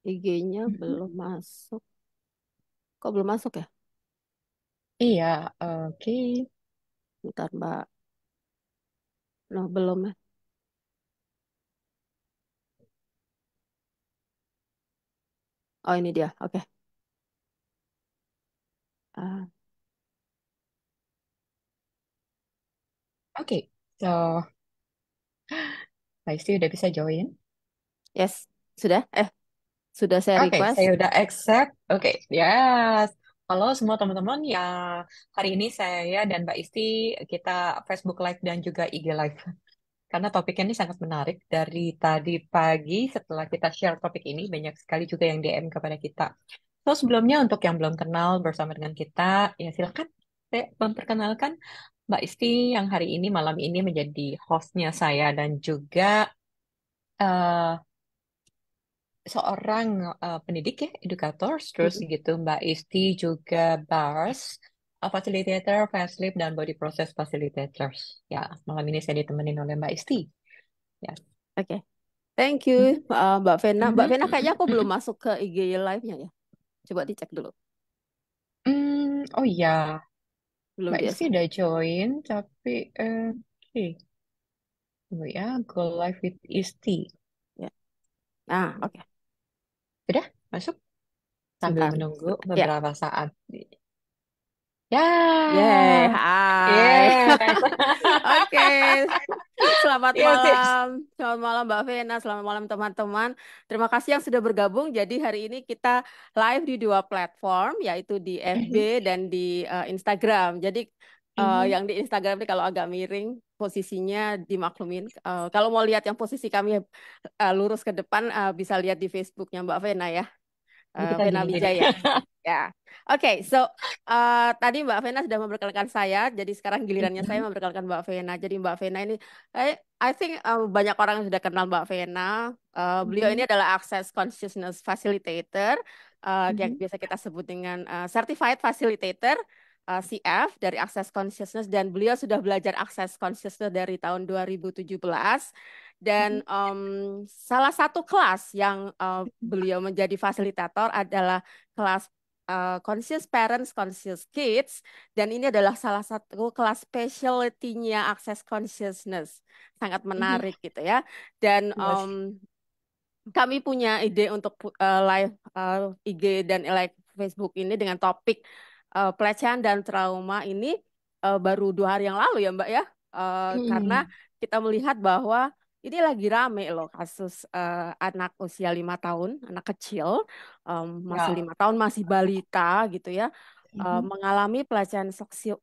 IG-nya Mhm. belum masuk. Kok belum masuk ya? Iya, oke. Bentar, Mbak. No, belum ya. Oh, ini dia. Oke. Ah, Oke. So, Mbak Isti udah bisa join. yes. Sudah? Sudah saya Oke, saya request. udah accept. Oke, yes. Halo semua teman-teman ya. Hari ini saya dan Mbak Isti kita Facebook Live dan juga IG Live. Karena topiknya ini sangat menarik. Dari tadi pagi setelah kita share topik ini, banyak sekali juga yang DM kepada kita. So, sebelumnya untuk yang belum kenal bersama dengan kita, ya silakan saya memperkenalkan Mbak Isti yang hari ini malam ini menjadi hostnya saya dan juga eh, seorang pendidik ya, edukator, terus Mm-mm. gitu Mbak Isti juga BARS, facilitator, fast sleep dan body process facilitators. Ya, malam ini saya ditemenin oleh Mbak Isti. Ya. Oke. Thank you, Mhm, Mbak Vena. Mbak mhm, Vena kayaknya aku belum mhm. masuk ke IG live-nya ya. Coba dicek dulu. Oh iya, Belum Mbak dia. Isti udah join, tapi oke, tunggu ya, go live with Isti. Ya. Nah, oke. Sudah masuk sambil Sebentar. menunggu Ya. beberapa saat. Ya, Yeay, hai. yes, Oke. Selamat yes, yes. malam. Selamat malam Mbak Vena, selamat malam teman-teman. Terima kasih yang sudah bergabung. Jadi hari ini kita live di dua platform, yaitu di FB Mhm, dan di Instagram. Jadi mhm. yang di Instagram ini kalau agak miring posisinya dimaklumin. Kalau mau lihat yang posisi kami lurus ke depan, bisa lihat di Facebooknya Mbak Vena ya. Jadi kita Vena gini-gini. Wijaya. Ya, oke. So tadi Mbak Vena sudah memperkenalkan saya, jadi sekarang gilirannya saya Mhm, memperkenalkan Mbak Vena. Jadi Mbak Vena ini, I think banyak orang yang sudah kenal Mbak Vena. Beliau mhm, ini adalah Access Consciousness Facilitator, yang mhm, biasa kita sebut dengan Certified Facilitator. CF dari Access Consciousness dan beliau sudah belajar Access Consciousness dari tahun 2017 dan mhm, salah satu kelas yang beliau menjadi fasilitator adalah kelas Conscious Parents, Conscious Kids, dan ini adalah salah satu kelas specialty-nya Access Consciousness. Sangat mhm. menarik gitu ya. Dan Yes. kami punya ide untuk live IG dan live Facebook ini dengan topik pelecehan dan trauma ini baru 2 hari yang lalu ya Mbak ya. Karena Mhm. kita melihat bahwa ini lagi rame loh kasus anak usia 5 tahun, anak kecil, masih Ya. 5 tahun, masih balita gitu ya, Mhm. mengalami pelecehan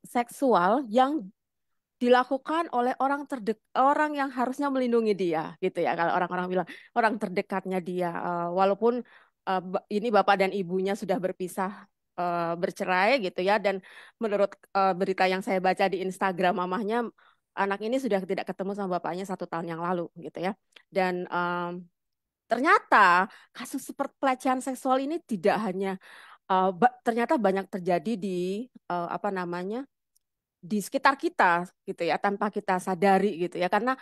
seksual yang dilakukan oleh orang yang harusnya melindungi dia gitu ya kalau orang-orang bilang orang terdekatnya dia. Walaupun ini bapak dan ibunya sudah berpisah, bercerai gitu ya, dan menurut berita yang saya baca di Instagram mamahnya, anak ini sudah tidak ketemu sama bapaknya 1 tahun yang lalu gitu ya. Dan ternyata kasus seperti pelecehan seksual ini tidak hanya ternyata banyak terjadi di apa namanya, di sekitar kita gitu ya, tanpa kita sadari gitu ya, karena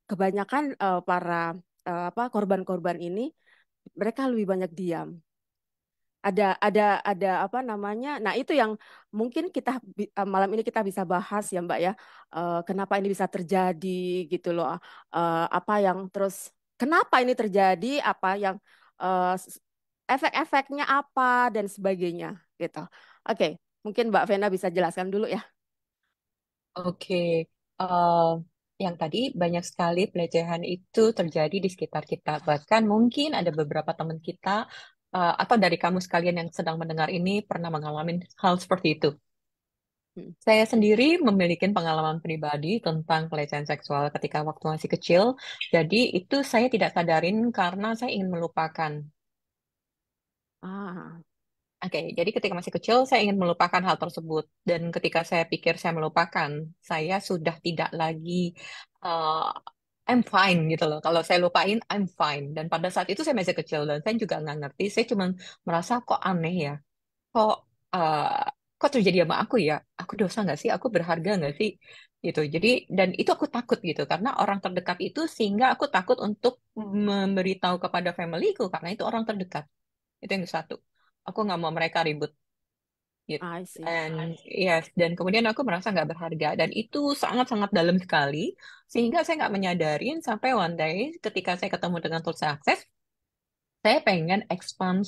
kebanyakan para apa korban-korban ini mereka lebih banyak diam. Ada apa namanya, nah itu yang mungkin kita malam ini kita bisa bahas ya Mbak ya. Kenapa ini bisa terjadi gitu loh. Apa yang terus kenapa ini terjadi, apa yang efek-efeknya apa dan sebagainya gitu. Oke, mungkin Mbak Vena bisa jelaskan dulu ya. Oke. Eh, yang tadi banyak sekali pelecehan itu terjadi di sekitar kita. Bahkan mungkin ada beberapa teman kita atau dari kamu sekalian yang sedang mendengar ini pernah mengalami hal seperti itu. Hmm. Saya sendiri memiliki pengalaman pribadi tentang pelecehan seksual ketika waktu masih kecil. Jadi itu saya tidak sadarin karena saya ingin melupakan. Ah. Oke, jadi ketika masih kecil saya ingin melupakan hal tersebut dan ketika saya pikir saya melupakan, saya sudah tidak lagi uh, I'm fine gitu loh. Kalau saya lupain, I'm fine. Dan pada saat itu saya masih kecil dan saya juga nggak ngerti. Saya cuma merasa kok aneh ya, kok. kok terjadi sama aku ya? Aku dosa nggak sih? Aku berharga nggak sih? Gitu. Jadi, dan itu aku takut gitu, karena orang terdekat itu, sehingga aku takut untuk memberitahu kepada familyku, karena itu orang terdekat. Itu yang satu. Aku nggak mau mereka ribut. Gitu. I see. And yes, dan kemudian aku merasa nggak berharga, dan itu sangat-sangat dalam sekali, sehingga saya nggak menyadarin sampai one day ketika saya ketemu dengan Tool Success, saya pengen expand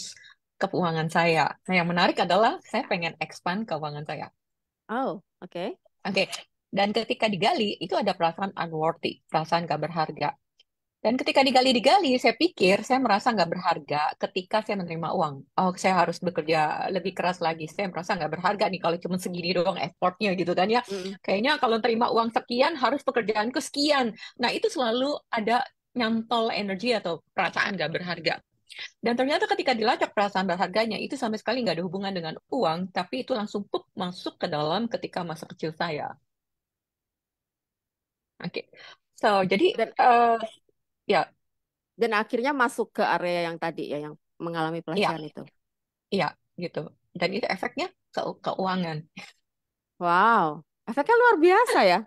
keuangan saya. Nah, yang menarik adalah saya pengen expand keuangan saya. Oh, oke. Oke, dan ketika digali, itu ada perasaan unworthy, perasaan nggak berharga. Dan ketika digali-digali, saya pikir saya merasa nggak berharga ketika saya menerima uang. Oh, saya harus bekerja lebih keras lagi. Saya merasa nggak berharga nih kalau cuma segini doang effortnya gitu kan ya. Mm-mm. Kayaknya kalau terima uang sekian, harus pekerjaanku sekian. Nah, itu selalu ada nyantol energi atau perasaan nggak berharga. Dan ternyata ketika dilacak perasaan berharganya, itu sama sekali nggak ada hubungan dengan uang, tapi itu langsung pup masuk ke dalam ketika masa kecil saya. Oke, so jadi Dan eh, ya, dan akhirnya masuk ke area yang tadi ya, yang mengalami iya, pelecehan itu. iya, gitu. Dan itu efeknya ke keuangan. Wow, efeknya luar biasa ya.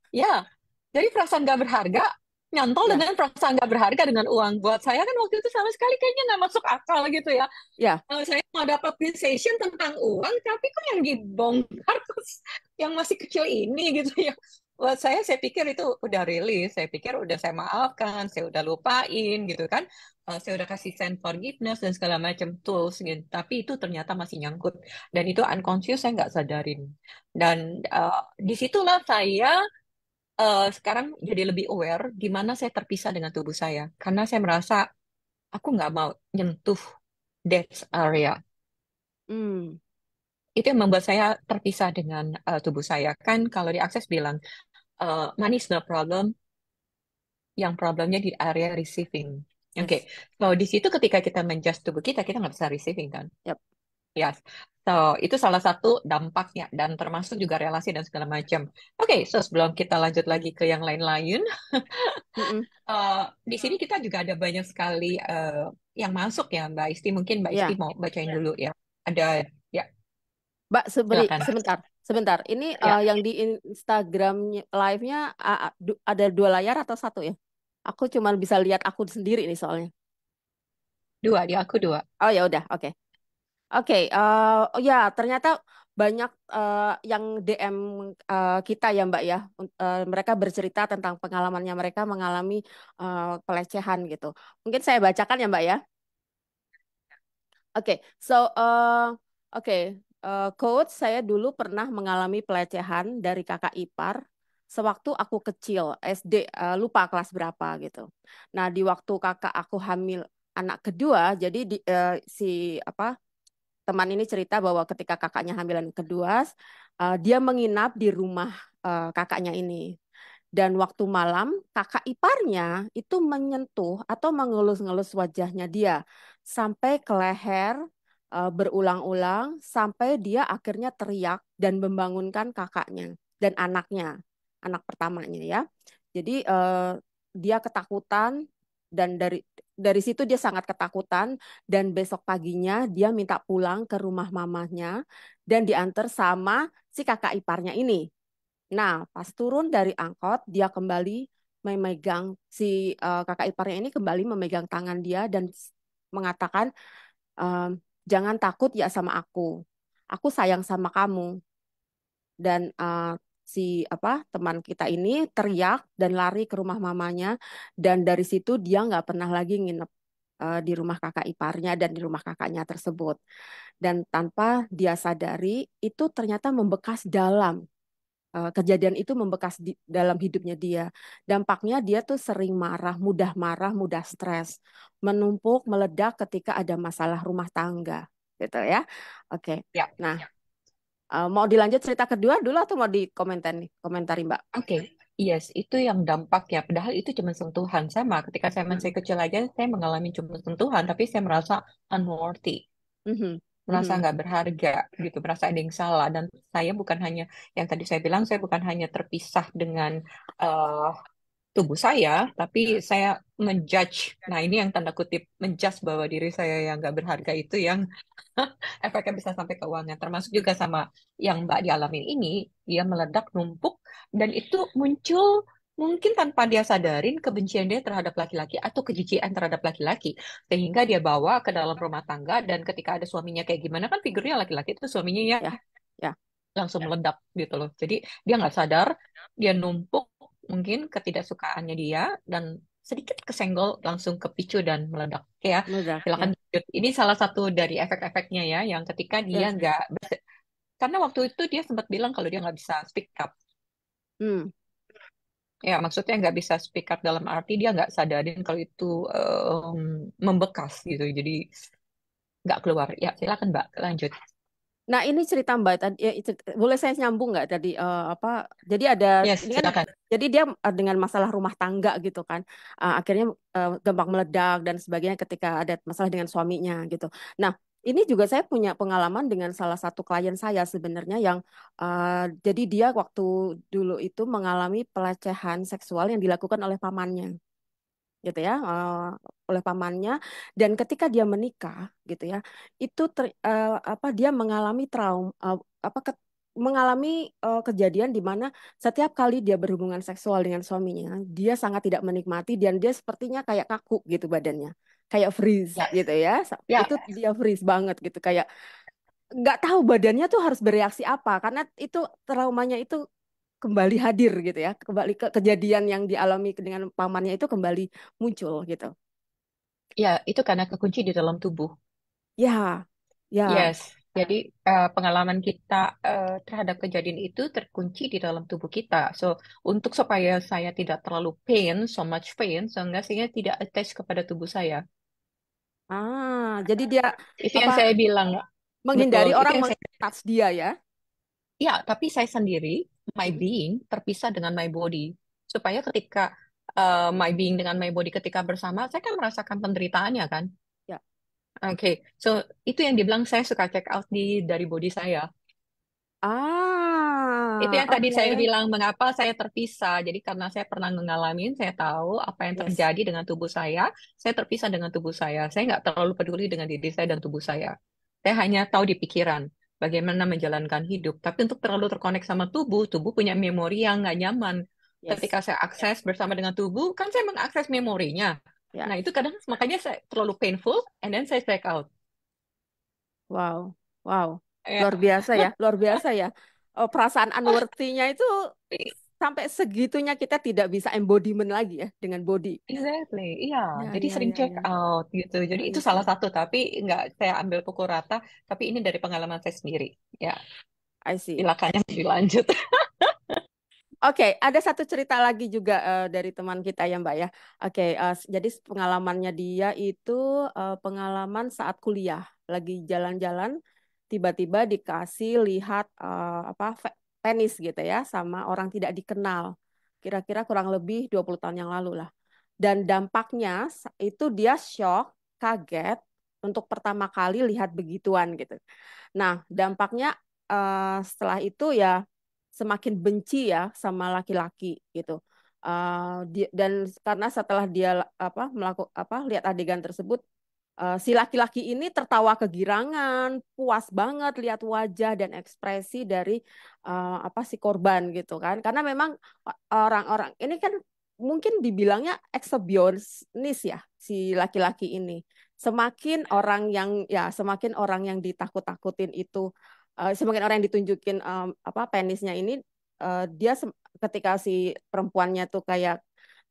Ya, jadi perasaan nggak berharga nyantol Ya, dengan perasaan nggak berharga dengan uang. Buat saya kan waktu itu sama sekali kayaknya nggak masuk akal gitu ya. ya. Saya mau dapat appreciation tentang uang, tapi kok yang dibongkar terus yang masih kecil ini gitu ya. Buat saya pikir itu udah rilis, saya pikir udah saya maafkan, saya udah lupain gitu kan. Saya udah kasih send forgiveness dan segala macam tools gitu. Tapi itu ternyata masih nyangkut. Dan itu unconscious saya nggak sadarin. Dan disitulah saya sekarang jadi lebih aware gimana saya terpisah dengan tubuh saya. Karena saya merasa aku nggak mau nyentuh that area. Hmm, Itu yang membuat saya terpisah dengan tubuh saya. Kan kalau di Akses bilang, money is no problem, yang problemnya di area receiving. Oke, yes. so di situ ketika kita menjudge tubuh kita, kita nggak bisa receiving kan? Yep. Yes. So, itu salah satu dampaknya, dan termasuk juga relasi dan segala macam. Oke, so sebelum kita lanjut lagi ke yang lain-lain, Mm-mm. di sini kita juga ada banyak sekali yang masuk ya, Mbak Isti. Mungkin Mbak Isti Ya, mau bacain dulu ya. Ada, ya, Mbak, silakan. sebentar, sebentar. Ini Ya, yang di Instagram live-nya ada dua layar atau satu ya? Aku cuma bisa lihat aku sendiri nih soalnya. dua, di aku dua. Oh ya udah, oke. Oke, oh ya ternyata banyak yang DM kita ya Mbak ya. Mereka bercerita tentang pengalamannya mereka mengalami pelecehan gitu. Mungkin saya bacakan ya Mbak ya. Oke, so oke, coach, saya dulu pernah mengalami pelecehan dari kakak ipar sewaktu aku kecil, SD, lupa kelas berapa gitu. Nah, di waktu kakak aku hamil anak kedua, jadi si apa teman ini cerita bahwa ketika kakaknya hamilan kedua, dia menginap di rumah kakaknya ini. Dan waktu malam, kakak iparnya itu menyentuh atau mengelus-ngelus wajahnya dia sampai ke leher berulang-ulang sampai dia akhirnya teriak dan membangunkan kakaknya dan anaknya, anak pertamanya ya. Jadi dia ketakutan dan dari situ dia sangat ketakutan dan besok paginya dia minta pulang ke rumah mamanya dan diantar sama si kakak iparnya ini. Nah, pas turun dari angkot, dia kembali memegang si kakak iparnya ini kembali memegang tangan dia dan mengatakan, ehm, jangan takut ya sama aku. Aku sayang sama kamu. Dan si teman kita ini teriak dan lari ke rumah mamanya. Dan dari situ dia nggak pernah lagi nginep di rumah kakak iparnya dan di rumah kakaknya tersebut. Dan tanpa dia sadari, itu ternyata membekas dalam kejadian itu membekas di dalam hidupnya dia. Dampaknya dia tuh sering marah, mudah stres, menumpuk, meledak ketika ada masalah rumah tangga, gitu ya. Oke. Ya, Nah, mau dilanjut cerita kedua dulu atau mau dikomentari, komentari Mbak? oke. Yes, itu yang dampak ya. Padahal itu cuma sentuhan. Sama ketika saya masih Mm-mm. kecil aja, saya mengalami cuma sentuhan, tapi saya merasa unworthy, Mhm. merasa Mhm. nggak berharga gitu, merasa ada yang salah. Dan saya bukan hanya, yang tadi saya bilang, saya bukan hanya terpisah dengan eh, tubuh saya, tapi saya menjudge. Nah, ini yang tanda kutip menjudge bahwa diri saya yang nggak berharga itu yang efeknya bisa sampai keuangan. Termasuk juga sama yang Mbak dialami ini, dia meledak, numpuk, dan itu muncul mungkin tanpa dia sadarin kebencian dia terhadap laki-laki atau kejijian terhadap laki-laki. Sehingga dia bawa ke dalam rumah tangga, dan ketika ada suaminya kayak gimana, kan figurnya laki-laki itu suaminya ya Ya, ya, langsung meledak gitu loh. Jadi dia nggak sadar, dia numpuk mungkin ketidaksukaannya dia dan sedikit kesenggol langsung kepicu dan meledak. Oke ya, meledak silakan ya. lanjut. Ini salah satu dari efek-efeknya ya, yang ketika dia Ya. nggak, karena waktu itu dia sempat bilang kalau dia nggak bisa speak up. Hmm. Ya, maksudnya nggak bisa speak up dalam arti dia nggak sadarin kalau itu membekas gitu. Jadi nggak keluar. Ya, silakan Mbak, lanjut. Nah, ini cerita Mbak tadi, ya, boleh saya nyambung nggak tadi apa? Jadi ada Yes, ini kan, silakan. jadi dia dengan masalah rumah tangga gitu kan, akhirnya gampang meledak dan sebagainya ketika ada masalah dengan suaminya gitu. Nah, ini juga saya punya pengalaman dengan salah satu klien saya sebenarnya yang jadi dia waktu dulu itu mengalami pelecehan seksual yang dilakukan oleh pamannya gitu ya, oleh pamannya, dan ketika dia menikah gitu ya itu apa dia mengalami trauma, apa mengalami kejadian di mana setiap kali dia berhubungan seksual dengan suaminya dia sangat tidak menikmati dan dia sepertinya kayak kaku gitu badannya, kayak freeze Ya, gitu ya. ya, Itu dia freeze banget gitu, kayak nggak tahu badannya tuh harus bereaksi apa karena itu traumanya itu kembali hadir gitu ya, kembali ke kejadian yang dialami dengan pamannya itu kembali muncul gitu. ya, itu karena kekunci di dalam tubuh. Ya, ya. Yes, jadi pengalaman kita terhadap kejadian itu terkunci di dalam tubuh kita. So, untuk supaya saya tidak terlalu pain, so much pain, sehingga saya tidak attach kepada tubuh saya. Jadi dia Itu apa yang saya bilang, betul. menghindari Itu orang yang saya, touch dia ya. ya, tapi saya sendiri, my Mm, being, terpisah dengan my body. Supaya ketika my being dengan my body ketika bersama, saya kan merasakan penderitaannya kan. ya. Oke, so itu yang dibilang saya suka check out dari body saya. Itu yang tadi saya Oke. bilang mengapa saya terpisah. Jadi karena saya pernah mengalami, saya tahu apa yang Yes. terjadi dengan tubuh saya terpisah dengan tubuh saya. Saya nggak terlalu peduli dengan diri saya dan tubuh saya. Saya hanya tahu di pikiran bagaimana menjalankan hidup. Tapi untuk terlalu terkonek sama tubuh, tubuh punya memori yang nggak nyaman. Yes. Ketika saya akses bersama dengan tubuh, kan saya mengakses memorinya. Ya. Nah, itu kadang makanya saya terlalu painful, and then saya check out. Wow. Wow. Ya, Luar biasa ya, luar biasa ya. Perasaan unworthy-nya itu sampai segitunya kita tidak bisa embodiment lagi ya dengan body. exactly, iya. Ya, Jadi ya, sering ya, check ya. out gitu. Jadi Oh, itu itu. salah satu, tapi nggak saya ambil pukul rata. Tapi ini dari pengalaman saya sendiri. Ya, I see. silakan yang dilanjut. Oke, ada satu cerita lagi juga dari teman kita ya Mbak ya. Oke, jadi pengalamannya dia itu pengalaman saat kuliah, lagi jalan-jalan, tiba-tiba dikasih lihat apa penis gitu ya, sama orang tidak dikenal. Kira-kira kurang lebih 20 tahun yang lalu lah. Dan dampaknya itu dia shock, kaget untuk pertama kali lihat begituan gitu. Nah, dampaknya setelah itu ya semakin benci ya sama laki-laki gitu. Dan karena setelah dia apa melakukan apa lihat adegan tersebut, si laki-laki ini tertawa kegirangan, puas banget lihat wajah dan ekspresi dari apa si korban gitu kan. Karena memang orang-orang ini kan mungkin dibilangnya eksebisionis ya si laki-laki ini. Semakin orang yang ditakut-takutin itu, semakin orang yang ditunjukin apa penisnya ini, dia ketika si perempuannya tuh kayak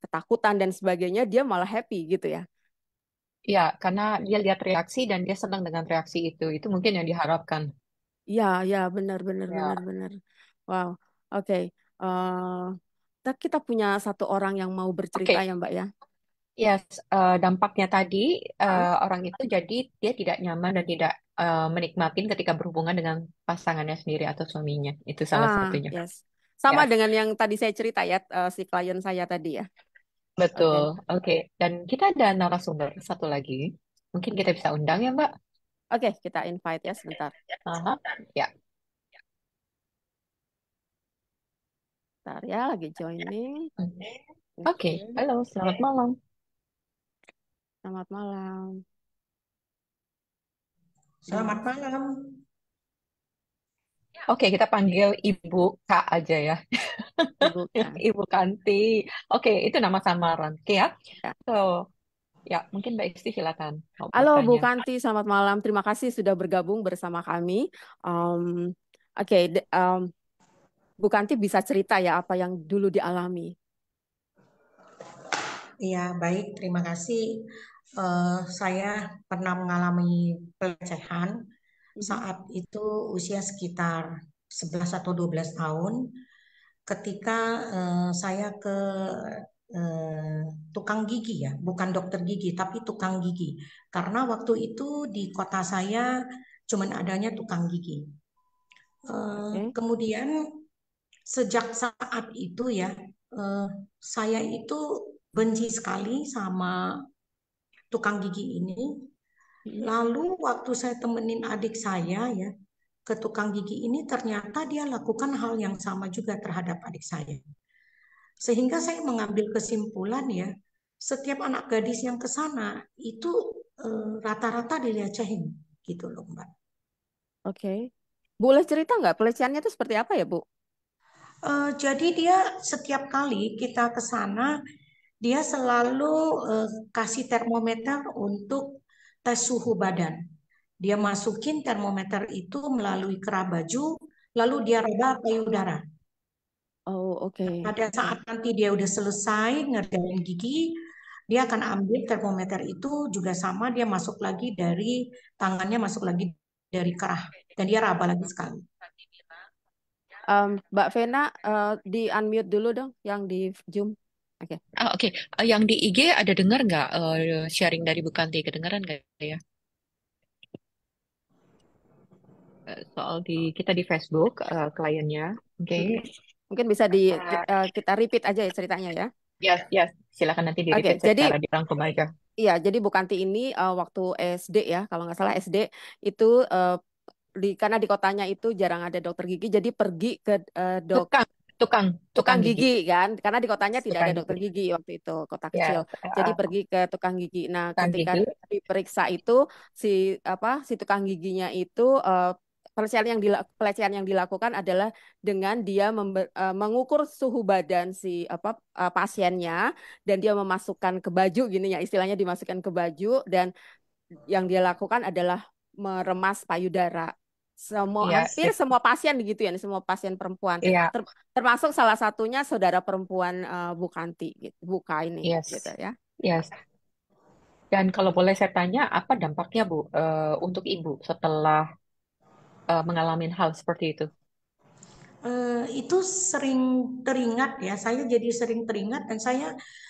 ketakutan dan sebagainya, dia malah happy gitu ya. Ya, karena dia lihat reaksi dan dia senang dengan reaksi itu. Itu mungkin yang diharapkan. Iya, ya, benar, benar, Ya, benar, benar. Wow, oke. Eh, kita punya satu orang yang mau bercerita oke. ya, Mbak ya. Yes, dampaknya tadi Ah, orang itu jadi dia tidak nyaman dan tidak menikmatin ketika berhubungan dengan pasangannya sendiri atau suaminya. Itu salah satunya. yes. Sama Yes. dengan yang tadi saya cerita ya, si klien saya tadi ya. Betul, Oke, oke. Dan kita ada narasumber satu lagi. Mungkin kita bisa undang ya, Mbak? oke, kita invite ya sebentar. Aha. Ya. Bentar ya, lagi joining. Oke, Oke, halo, selamat malam. selamat malam. Selamat malam. Oke, kita panggil Ibu Kak aja ya. Ibu Kak. Ibu Kanti. Oke, itu nama samaran. Oke ya. Ya. So, ya mungkin Mbak Isti silakan mau Halo Bu bertanya. Kanti, selamat malam. Terima kasih sudah bergabung bersama kami. Um, oke, Bu Kanti bisa cerita ya apa yang dulu dialami. Iya, baik. Terima kasih. Saya pernah mengalami pelecehan Mhm. saat itu usia sekitar 11 atau 12 tahun ketika saya ke eh, tukang gigi ya, bukan dokter gigi, tapi tukang gigi. Karena waktu itu di kota saya cuman adanya tukang gigi. Oke. Kemudian sejak saat itu ya, eh, saya itu benci sekali sama tukang gigi ini. Mhm. Lalu waktu saya temenin adik saya ya ke tukang gigi ini, ternyata dia lakukan hal yang sama juga terhadap adik saya. Sehingga saya mengambil kesimpulan ya, setiap anak gadis yang ke sana itu rata-rata dilecehin gitu loh Mbak. Oke. Boleh cerita nggak pelecehannya itu seperti apa ya, Bu? Jadi dia setiap kali kita ke sana, dia selalu kasih termometer untuk tes suhu badan. Dia masukin termometer itu melalui kerah baju, lalu dia raba payudara. Oh, oke. Pada saat nanti dia udah selesai ngerjain gigi, dia akan ambil termometer itu juga sama, dia masuk lagi dari tangannya, masuk lagi dari kerah, dan dia raba lagi sekali. Mbak Vena, di unmute dulu dong yang di Zoom. Oke. Oke. Yang di IG ada dengar nggak sharing dari Bu Kanti? Kedengaran nggak ya? Soal kita di Facebook kliennya. Oke. Mm-mm. Mungkin bisa kita repeat aja ya ceritanya ya. Yes, yes. Silakan nanti di Oke, repeat secara jadi dirangkum aja. iya, jadi Bu Kanti ini waktu SD ya, kalau nggak salah SD itu eh, karena di kotanya itu jarang ada dokter gigi, jadi pergi ke Tukang, tukang, tukang tukang gigi. gigi kan, karena di kotanya tidak ada Tukang dokter gigi. gigi waktu itu kota kecil. Yes, Jadi pergi ke tukang gigi. Nah, tukang ketika gigi. diperiksa itu si si tukang giginya itu pelecehan yang dilakukan adalah dengan dia mengukur suhu badan si pasiennya dan dia memasukkan ke baju gini ya istilahnya dimasukkan ke baju dan yang dia lakukan adalah meremas payudara. Yes, Hampir semua pasien begitu ya, semua pasien perempuan. iya, Termasuk salah satunya saudara perempuan Bu Kanti, gitu, Buka ini, gitu yes, ya. yes. Dan kalau boleh saya tanya, apa dampaknya Bu untuk Ibu setelah mengalami hal seperti itu? Itu sering teringat ya, saya jadi sering teringat dan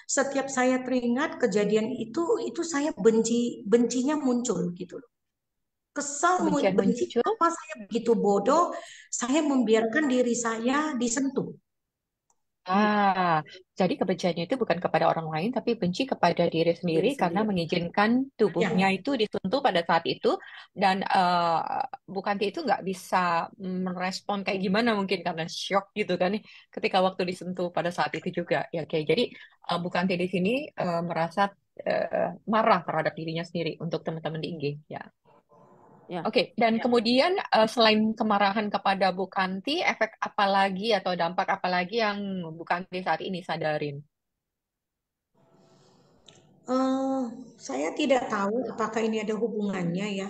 setiap saya teringat kejadian itu saya bencinya muncul gitu loh. Kesal, Kebencian benci muncul? apa saya begitu bodoh, saya membiarkan diri saya disentuh. Ah, jadi kebenciannya itu bukan kepada orang lain, tapi benci kepada diri sendiri Diri karena sendiri. mengizinkan tubuhnya Ya, itu disentuh pada saat itu, dan bukan itu nggak bisa merespon kayak gimana mungkin karena shock gitu kan, ketika waktu disentuh pada saat itu juga. Ya, oke. Jadi bukan di sini merasa marah terhadap dirinya sendiri untuk teman-teman di IG. Ya. Ya. Oke, dan kemudian selain kemarahan kepada Bu Kanti, efek apa lagi atau dampak apa lagi yang Bu Kanti saat ini sadarin? eh, saya tidak tahu apakah ini ada hubungannya ya.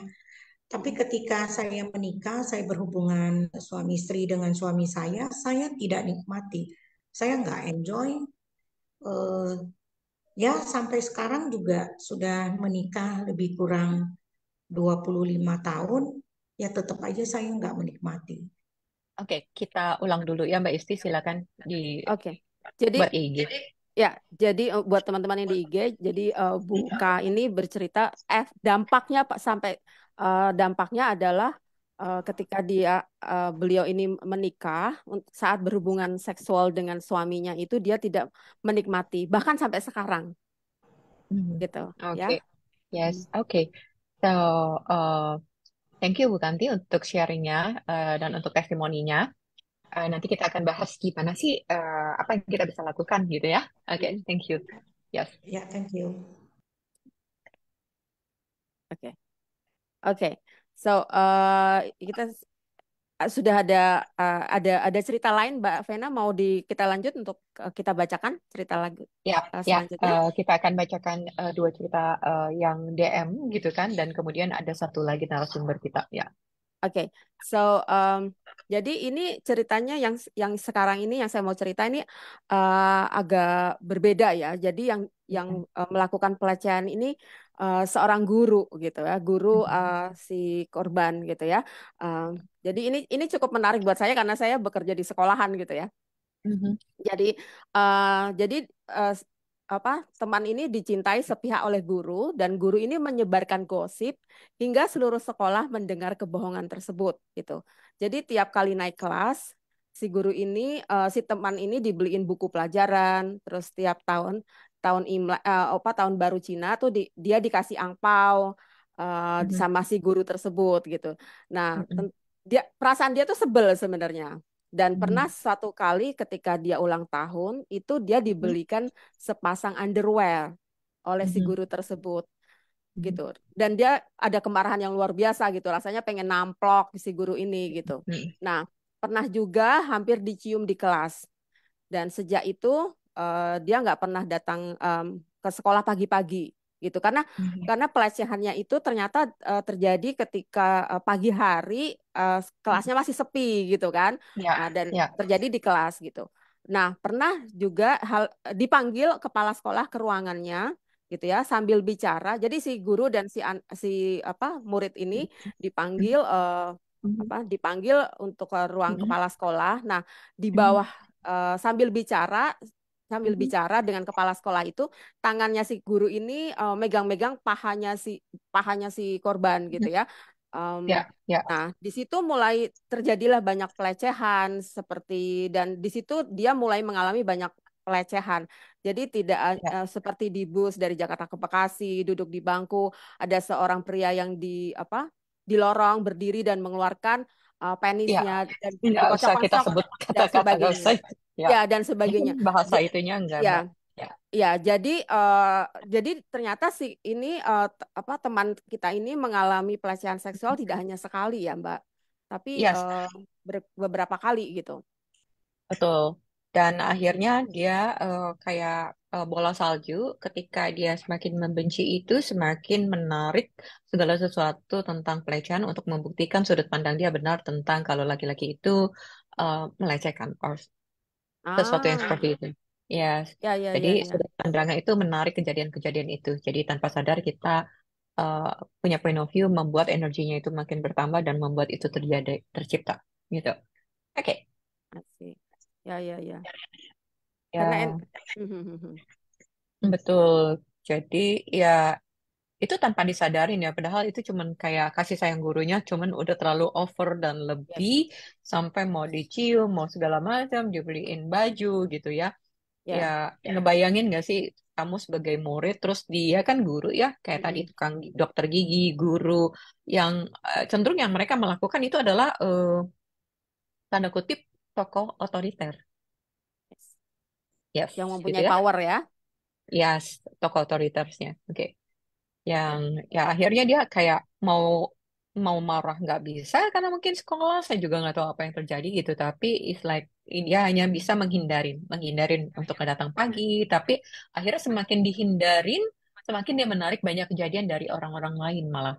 Tapi Mm-mm. ketika saya menikah, saya berhubungan suami istri dengan suami saya tidak nikmati. Saya nggak enjoy. Eh, ya sampai sekarang juga sudah menikah lebih kurang 25 tahun, ya tetap aja saya nggak menikmati. Oke, kita ulang dulu ya Mbak Isti, silakan Oke. Jadi dibuat IG. ya, jadi buat teman-teman yang di IG, jadi Buka ini bercerita dampaknya Pak sampai dampaknya adalah ketika beliau ini menikah saat berhubungan seksual dengan suaminya itu dia tidak menikmati bahkan sampai sekarang Mhm. gitu ya. Oke, yes, Hmm. oke. So, uh, thank you Bu Kanti untuk sharingnya dan untuk testimoninya. Nanti kita akan bahas gimana sih apa yang kita bisa lakukan gitu ya. Oke, Hmm. thank you. Yes. Ya, thank you. Oke. Oke. So, kita sudah ada cerita lain, Mbak Vena, mau kita lanjut untuk kita bacakan cerita lagi Ya, ya, selanjutnya. kita akan bacakan dua cerita yang DM gitu kan, dan kemudian ada satu lagi narasumber kita. Ya. Oke, so jadi ini ceritanya yang sekarang ini yang saya mau cerita ini agak berbeda ya. Jadi yang melakukan pelecehan ini seorang guru gitu ya, guru si korban gitu ya. Um, jadi ini cukup menarik buat saya karena saya bekerja di sekolahan gitu ya. Mhm, Jadi jadi eh, apa teman ini dicintai sepihak oleh guru dan guru ini menyebarkan gosip hingga seluruh sekolah mendengar kebohongan tersebut gitu. Jadi tiap kali naik kelas si guru ini si teman ini dibeliin buku pelajaran terus tiap tahun Imlek tahun baru Cina tuh dia dikasih angpau mhm, sama si guru tersebut gitu. Nah, mhm, perasaan dia tuh sebel sebenarnya. Dan pernah mhm, satu kali ketika dia ulang tahun, itu dia mhm, dibelikan sepasang underwear oleh si mhm, guru tersebut mhm, gitu. Dan dia ada kemarahan yang luar biasa gitu, rasanya pengen namplok si guru ini gitu. mhm, Nah, pernah juga hampir dicium di kelas. Dan sejak itu dia nggak pernah datang ke sekolah pagi-pagi gitu mhm. karena pelecehannya itu ternyata terjadi ketika pagi hari kelasnya masih sepi gitu kan. Ya, Dan ya. terjadi di kelas gitu. Nah, pernah juga dipanggil kepala sekolah ke ruangannya gitu ya sambil bicara. Jadi si guru dan si apa murid ini Mhm, dipanggil mhm, dipanggil untuk ke ruang mhm, kepala sekolah. Nah, di mhm, bawah sambil mhm, bicara dengan kepala sekolah itu tangannya si guru ini megang-megang pahanya si korban gitu mhm. ya. Em, Ya, ya, nah, di situ mulai terjadilah banyak pelecehan seperti dan di situ dia mulai mengalami banyak pelecehan. Jadi tidak ya, seperti di bus dari Jakarta ke Bekasi duduk di bangku ada seorang pria yang di lorong berdiri dan mengeluarkan ya. penisnya dan Nggak usah kita dikocok-kocok sebut dan kata-kata, nggak sebagainya. usah. Ya, Ya, dan mungkin sebagainya. bahasa Ja- itunya enggak, ya, Mbak. Ya, ya. Jadi ternyata si ini teman kita ini mengalami pelecehan seksual tidak hanya sekali ya, Mbak, tapi yes, beberapa kali gitu. betul. Dan akhirnya dia kayak bola salju ketika dia semakin membenci itu, semakin menarik segala sesuatu tentang pelecehan untuk membuktikan sudut pandang dia benar tentang kalau laki-laki itu melecehkan or sesuatu yang Ah, seperti itu. Yes. ya, ya, Jadi ya, ya. sudut pandangnya itu menarik kejadian-kejadian itu. Jadi tanpa sadar kita uh, punya point of view membuat energinya itu makin bertambah dan membuat itu terjadi tercipta gitu. Oke. Asik. Ya, ya, ya. Karena Ya, Mhm. betul. Jadi ya itu tanpa disadarin ya, padahal itu cuman kayak kasih sayang gurunya, cuman udah terlalu over dan lebih Yes. sampai mau dicium, mau segala macam, dibeliin baju gitu ya. Ya, Ya. ngebayangin gak sih kamu sebagai murid, terus dia kan guru ya, kayak tadi Mhm. tukang dokter gigi, guru, yang cenderung yang mereka melakukan itu adalah tanda kutip tokoh otoriter. Yes. Yes, Yang gitu mempunyai ya. power ya. Yes, tokoh otoritersnya. Oke. Yang Oke. ya akhirnya dia kayak mau mau marah nggak bisa karena mungkin sekolah saya juga nggak tahu apa yang terjadi gitu, tapi it's like dia hanya bisa menghindarin untuk nggak datang pagi, tapi akhirnya semakin dihindarin semakin dia menarik banyak kejadian dari orang-orang lain malah.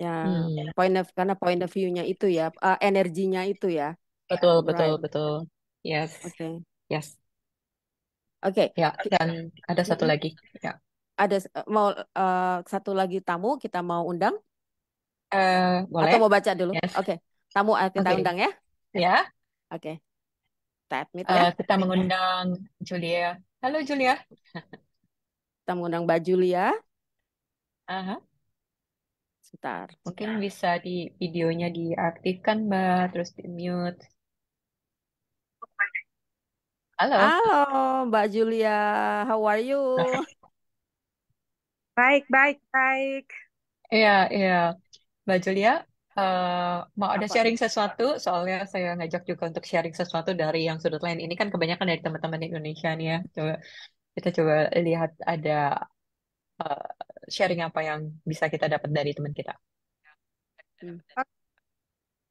Ya, Hmm, karena point of view-nya itu ya, energinya itu ya. betul betul Right. betul. Yes, Oke. yes. Oke. Ya, Ki- dan ada satu Mm-mm. lagi. Ya, Mau satu lagi tamu kita mau undang atau boleh. mau baca dulu? Yes, Oke. Tamu kita oke. undang ya. Ya, Oke. Kita admit ya. kita mengundang Julia. Halo Julia. Kita mengundang Mbak Julia. Aha. Sebentar. Mungkin bisa di videonya diaktifkan, Mbak, terus di mute. Halo. Halo Mbak Julia, how are you? Baik, baik, baik. Iya, iya. Mbak Julia, eh, mau ada Apa nih? sharing sesuatu? Soalnya saya ngajak juga untuk sharing sesuatu dari yang sudut lain. Ini kan kebanyakan dari teman-teman di Indonesia nih ya. Coba kita coba lihat ada sharing apa yang bisa kita dapat dari teman kita. Hmm.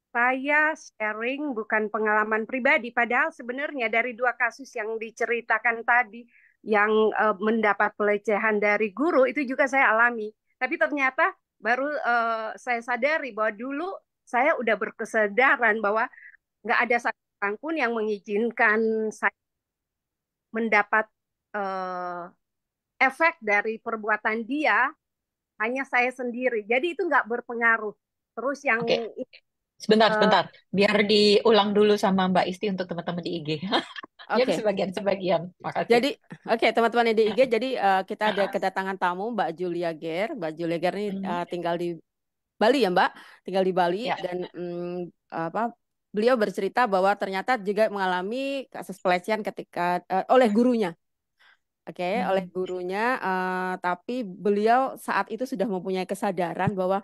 Saya sharing bukan pengalaman pribadi, padahal sebenarnya dari dua kasus yang diceritakan tadi, yang mendapat pelecehan dari guru, itu juga saya alami. Tapi ternyata baru saya sadari bahwa dulu saya udah berkesadaran bahwa nggak ada satu orang pun yang mengizinkan saya mendapat eh, efek dari perbuatan dia, hanya saya sendiri. Jadi itu nggak berpengaruh. Terus yang Oke, sebentar, eh, sebentar. Biar diulang dulu sama Mbak Isti untuk teman-teman di IG. Jadi Oke. sebagian-sebagian. Makasih. Jadi, oke teman-teman yang di IG, jadi kita ada kedatangan tamu Mbak Julia Ger. Mbak Julia Ger ini Hmm, tinggal di Bali ya Mbak, tinggal di Bali ya. dan beliau bercerita bahwa ternyata juga mengalami kasus pelecehan ketika oleh gurunya. Oke, oleh Hmm, gurunya, tapi beliau saat itu sudah mempunyai kesadaran bahwa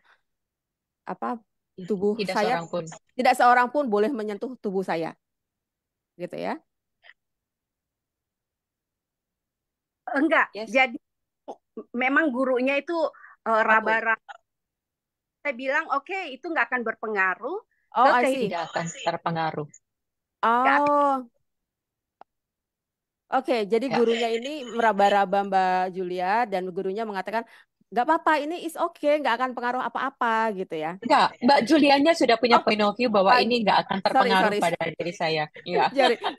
apa tubuh Tidak saya seorang pun. tidak seorang pun boleh menyentuh tubuh saya, gitu ya. enggak. Yes. Jadi memang gurunya itu Okey. raba-raba. Saya bilang oke, itu nggak akan berpengaruh Oh, ke I kehidupan. see. Tidak akan terpengaruh. Nggak akan. Oh, oke. Jadi Ya. gurunya ini meraba-raba Mbak Julia dan gurunya mengatakan nggak apa-apa, ini is okay, nggak akan pengaruh apa-apa gitu ya. Enggak, Mbak Julianya sudah punya Oh, point of view bahwa ah, ini nggak akan sorry, terpengaruh sorry. pada diri saya. Iya.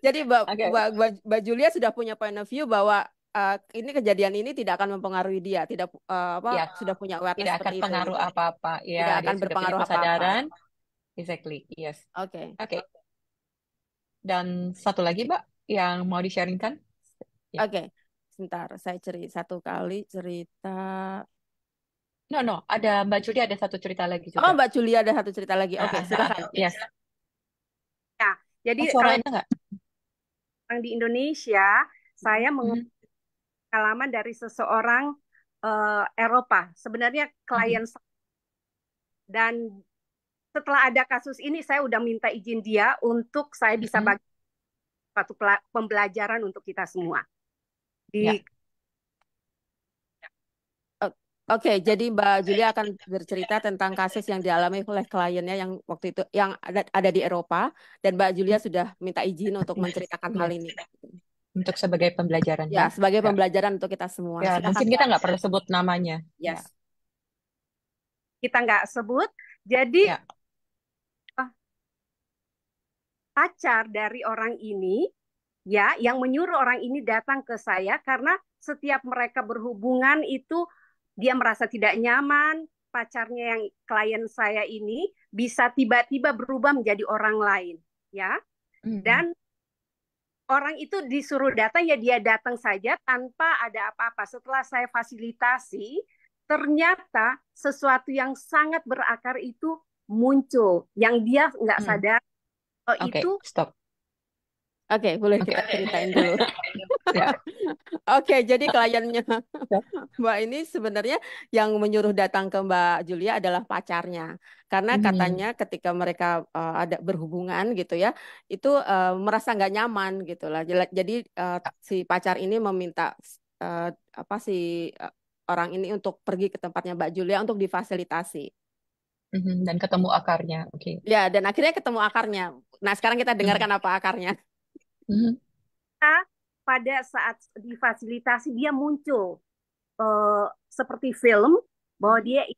Jadi Oke. Mbak Julia sudah punya point of view bahwa ini kejadian ini tidak akan mempengaruhi dia, tidak Ya, sudah punya awareness tidak akan seperti itu pengaruh gitu. apa-apa. Tidak Ya, dia akan sudah punya berpengaruh apa-apa. kesadaran. Exactly. Yes. Oke. Oke. Dan satu lagi, Mbak, yang mau di-sharingkan? Ya. Oke. Sebentar, saya satu kali cerita. No, no. Ada Mbak Juli ada satu cerita lagi Oh, juga. Mbak Julia ada satu cerita lagi. Oke, silakan. Yes. ya. Jadi kalau Suaranya enggak? orang di Indonesia, saya Mhm, pengalaman dari seseorang Eropa. Sebenarnya mhm, klien saya, dan setelah ada kasus ini saya udah minta izin dia untuk saya bisa mhm. bagi satu pembelajaran untuk kita semua. Ya. Di O- Oke, jadi Mbak Julia akan bercerita tentang kasus yang dialami oleh kliennya yang waktu itu yang ada di Eropa dan Mbak Julia sudah minta izin untuk menceritakan hal Iya. ini. Untuk sebagai pembelajaran Ya, ya. sebagai Ya. pembelajaran untuk kita semua. Ya, Silakan. mungkin kita nggak perlu sebut namanya. Ya. Yes. kita nggak sebut. Jadi Ya. pacar dari orang ini, ya, yang menyuruh orang ini datang ke saya karena setiap mereka berhubungan itu dia merasa tidak nyaman. Pacarnya yang klien saya ini bisa tiba-tiba berubah menjadi orang lain, ya. Mhm. Dan orang itu disuruh datang, ya dia datang saja tanpa ada apa-apa. Setelah saya fasilitasi, ternyata sesuatu yang sangat berakar itu muncul, yang dia nggak Hmm. sadar. Oke, Itu stop. Oke, boleh Oke. kita ceritain dulu. Ya. Oke, jadi kliennya Stop. Mbak ini sebenarnya yang menyuruh datang ke Mbak Julia adalah pacarnya. Karena Mhm. katanya ketika mereka ada berhubungan gitu ya, itu merasa nggak nyaman gitu lah. Jadi si pacar ini meminta apa si orang ini untuk pergi ke tempatnya Mbak Julia untuk difasilitasi. Mhm. Dan ketemu akarnya. Oke. Ya, dan akhirnya ketemu akarnya. Nah, sekarang kita Mhm. dengarkan apa akarnya. Mhm. pada saat difasilitasi dia muncul seperti film bahwa dia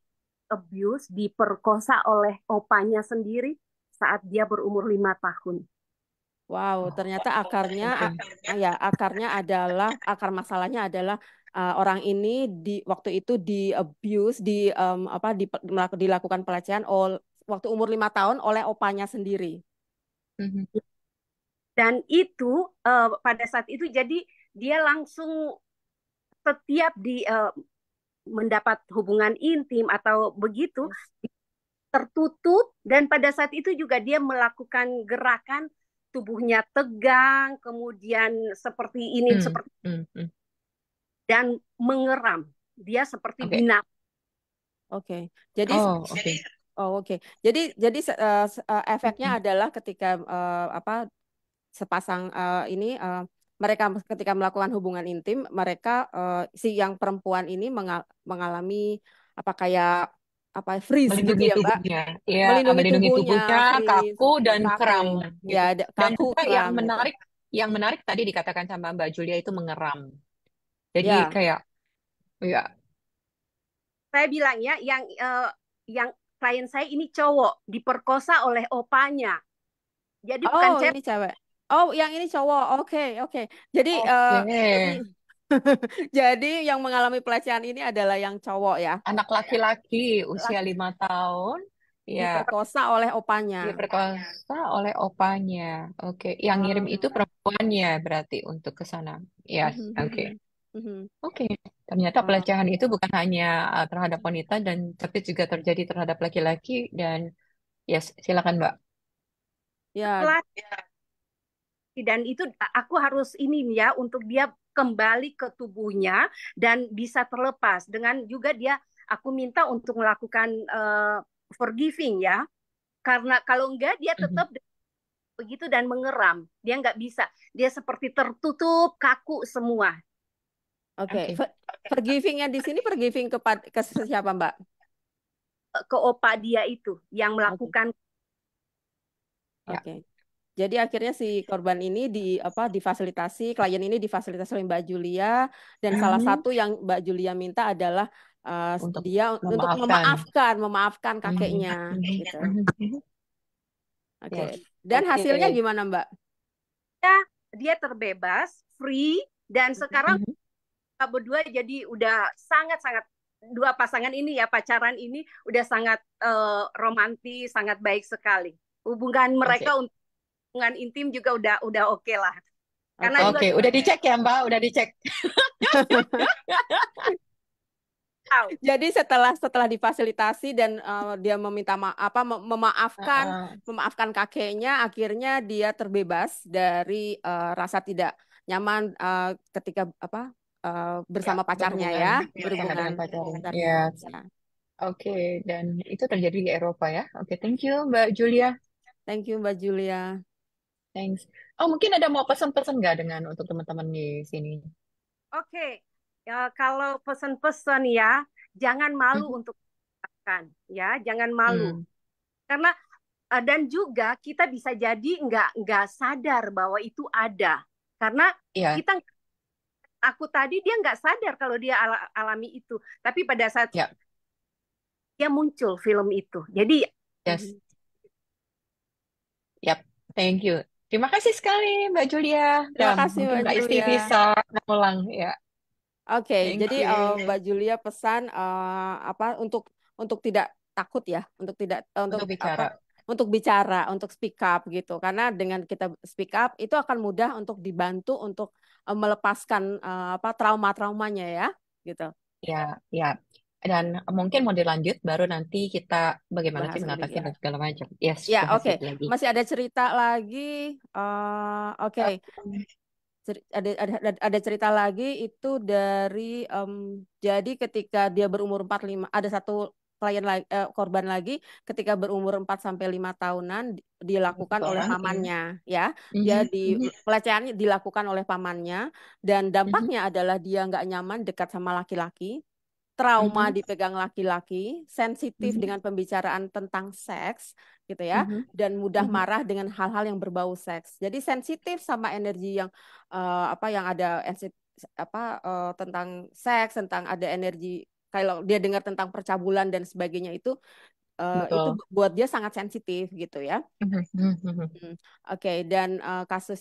abuse, diperkosa oleh opanya sendiri saat dia berumur 5 tahun. Wow, Oh, ternyata akarnya oke. ya akarnya adalah akar masalahnya adalah orang ini di waktu itu di abuse apa dilakukan pelecehan waktu umur 5 tahun oleh opanya sendiri. Mhm. Dan itu pada saat itu jadi dia langsung setiap mendapat hubungan intim atau begitu Yes. tertutup, dan pada saat itu juga dia melakukan gerakan tubuhnya tegang, kemudian seperti ini Hmm. seperti, Hmm. Hmm. dan mengeram. Dia seperti Oke. binatang. Oke. Jadi Oh, oke. oke. Jadi efeknya adalah ketika apa sepasang ini mereka ketika melakukan hubungan intim, mereka si yang perempuan ini mengalami apa kayak apa freeze gitu Melindungi ya Mbak, tubuhnya, ya, melindungi melindungi tubuhnya, tubuhnya, freeze, kaku dan kaku, kram ya gitu. Dan kaku juga kram gitu. yang menarik tadi dikatakan sama Mbak Julia itu mengeram. Jadi Ya, kayak, ya, Saya bilang ya, yang klien saya ini cowok diperkosa oleh opanya. Jadi bukan oh cewek. ini cewek. Oh yang ini cowok. Oke, oke. Jadi oke, jadi jadi yang mengalami pelecehan ini adalah yang cowok ya, anak laki-laki usia 5 tahun, ya, diperkosa oleh opanya. diperkosa oleh opanya. Oke, yang ngirim Oh. itu perempuannya berarti untuk ke sana. Yes, Mhm, oke. mhm, mhm. Oke, ternyata Oh, pelecehan itu bukan hanya terhadap wanita dan tapi juga terjadi terhadap laki-laki dan yes, silakan Mbak. ya, Dan itu aku harus ini nih ya untuk dia kembali ke tubuhnya dan bisa terlepas dengan juga dia aku minta untuk melakukan forgiving ya karena kalau enggak dia Mhm. tetap begitu dan mengeram dia nggak bisa dia seperti tertutup kaku semua oke. Oke, Forgiving-nya di sini forgiving ke siapa, Mbak? ke opa dia itu yang Oke, melakukan ya. oke. Jadi akhirnya si korban ini difasilitasi, klien ini difasilitasi oleh Mbak Julia, dan salah Mhm. satu yang Mbak Julia minta adalah Untuk dia untuk memaafkan. memaafkan Mhm. kakeknya, Mhm. gitu. Mhm. Oke. Yes, Dan hasilnya oke. gimana, Mbak? dia dia terbebas free dan sekarang Mhm. kita berdua jadi udah sangat-sangat dua pasangan ini ya pacaran ini udah sangat romantis sangat baik sekali hubungan Oke, mereka untuk hubungan intim juga udah oke lah karena Oke. dua oke, udah dicek ya Mbak, udah dicek. tahu Jadi setelah difasilitasi dan dia meminta Heeh. memaafkan kakeknya, akhirnya dia terbebas dari rasa tidak nyaman ketika Ya, bersama pacarnya berhubungan ya, ya dengan berhubungan pacaran. pacarnya. Ya, Ya. oke, dan itu terjadi di Eropa ya. Oke, thank you Mbak Julia. Thank you Mbak Julia. Thanks. Oh, mungkin ada mau pesan-pesan nggak dengan untuk teman-teman di sini? oke ya kalau pesan-pesan ya jangan malu Mhm. untuk makan ya jangan malu Hmm. karena dan juga kita bisa jadi nggak sadar bahwa itu ada karena Iya, kita aku tadi dia nggak sadar kalau dia alami itu tapi pada saat ya, dia muncul film itu jadi yes, Mhm. yap, thank you. Terima kasih sekali Mbak Julia. Terima Dan kasih mungkin Mbak Mbak Isti Julia. bisa mengulang ya. Oke, Thank jadi Mbak you. Julia pesan apa untuk tidak takut ya, untuk Untuk apa bicara. untuk bicara, untuk speak up gitu. Karena dengan kita speak up itu akan mudah untuk dibantu untuk melepaskan apa trauma-traumanya ya, gitu. Ya, ya. Dan mungkin mau dilanjut, baru nanti kita bagaimana sih Bahas lebih mengatasi ya. dan segala macam. Yes, Ya, bahas oke. itu lagi. Masih ada cerita lagi. Oke. Eh, Ada cerita lagi itu dari jadi ketika dia berumur 45 ada satu korban lagi ketika berumur 4 sampai 5 tahunan dilakukan oleh Seseorang, ya. pamannya ya. Dia Mhm, di mhm, pelecehannya dilakukan oleh pamannya dan mhm, dampaknya adalah dia nggak nyaman dekat sama laki-laki, trauma mhm, dipegang laki-laki, sensitif mhm, dengan pembicaraan tentang seks gitu ya, mhm, dan mudah mhm. marah dengan hal-hal yang berbau seks. Jadi sensitif sama energi yang yang ada tentang seks, tentang ada energi kalau dia dengar tentang percabulan dan sebagainya itu Betul. buat dia sangat sensitif gitu ya. Mhm, mhm, mhm, Hmm. Oke, dan kasus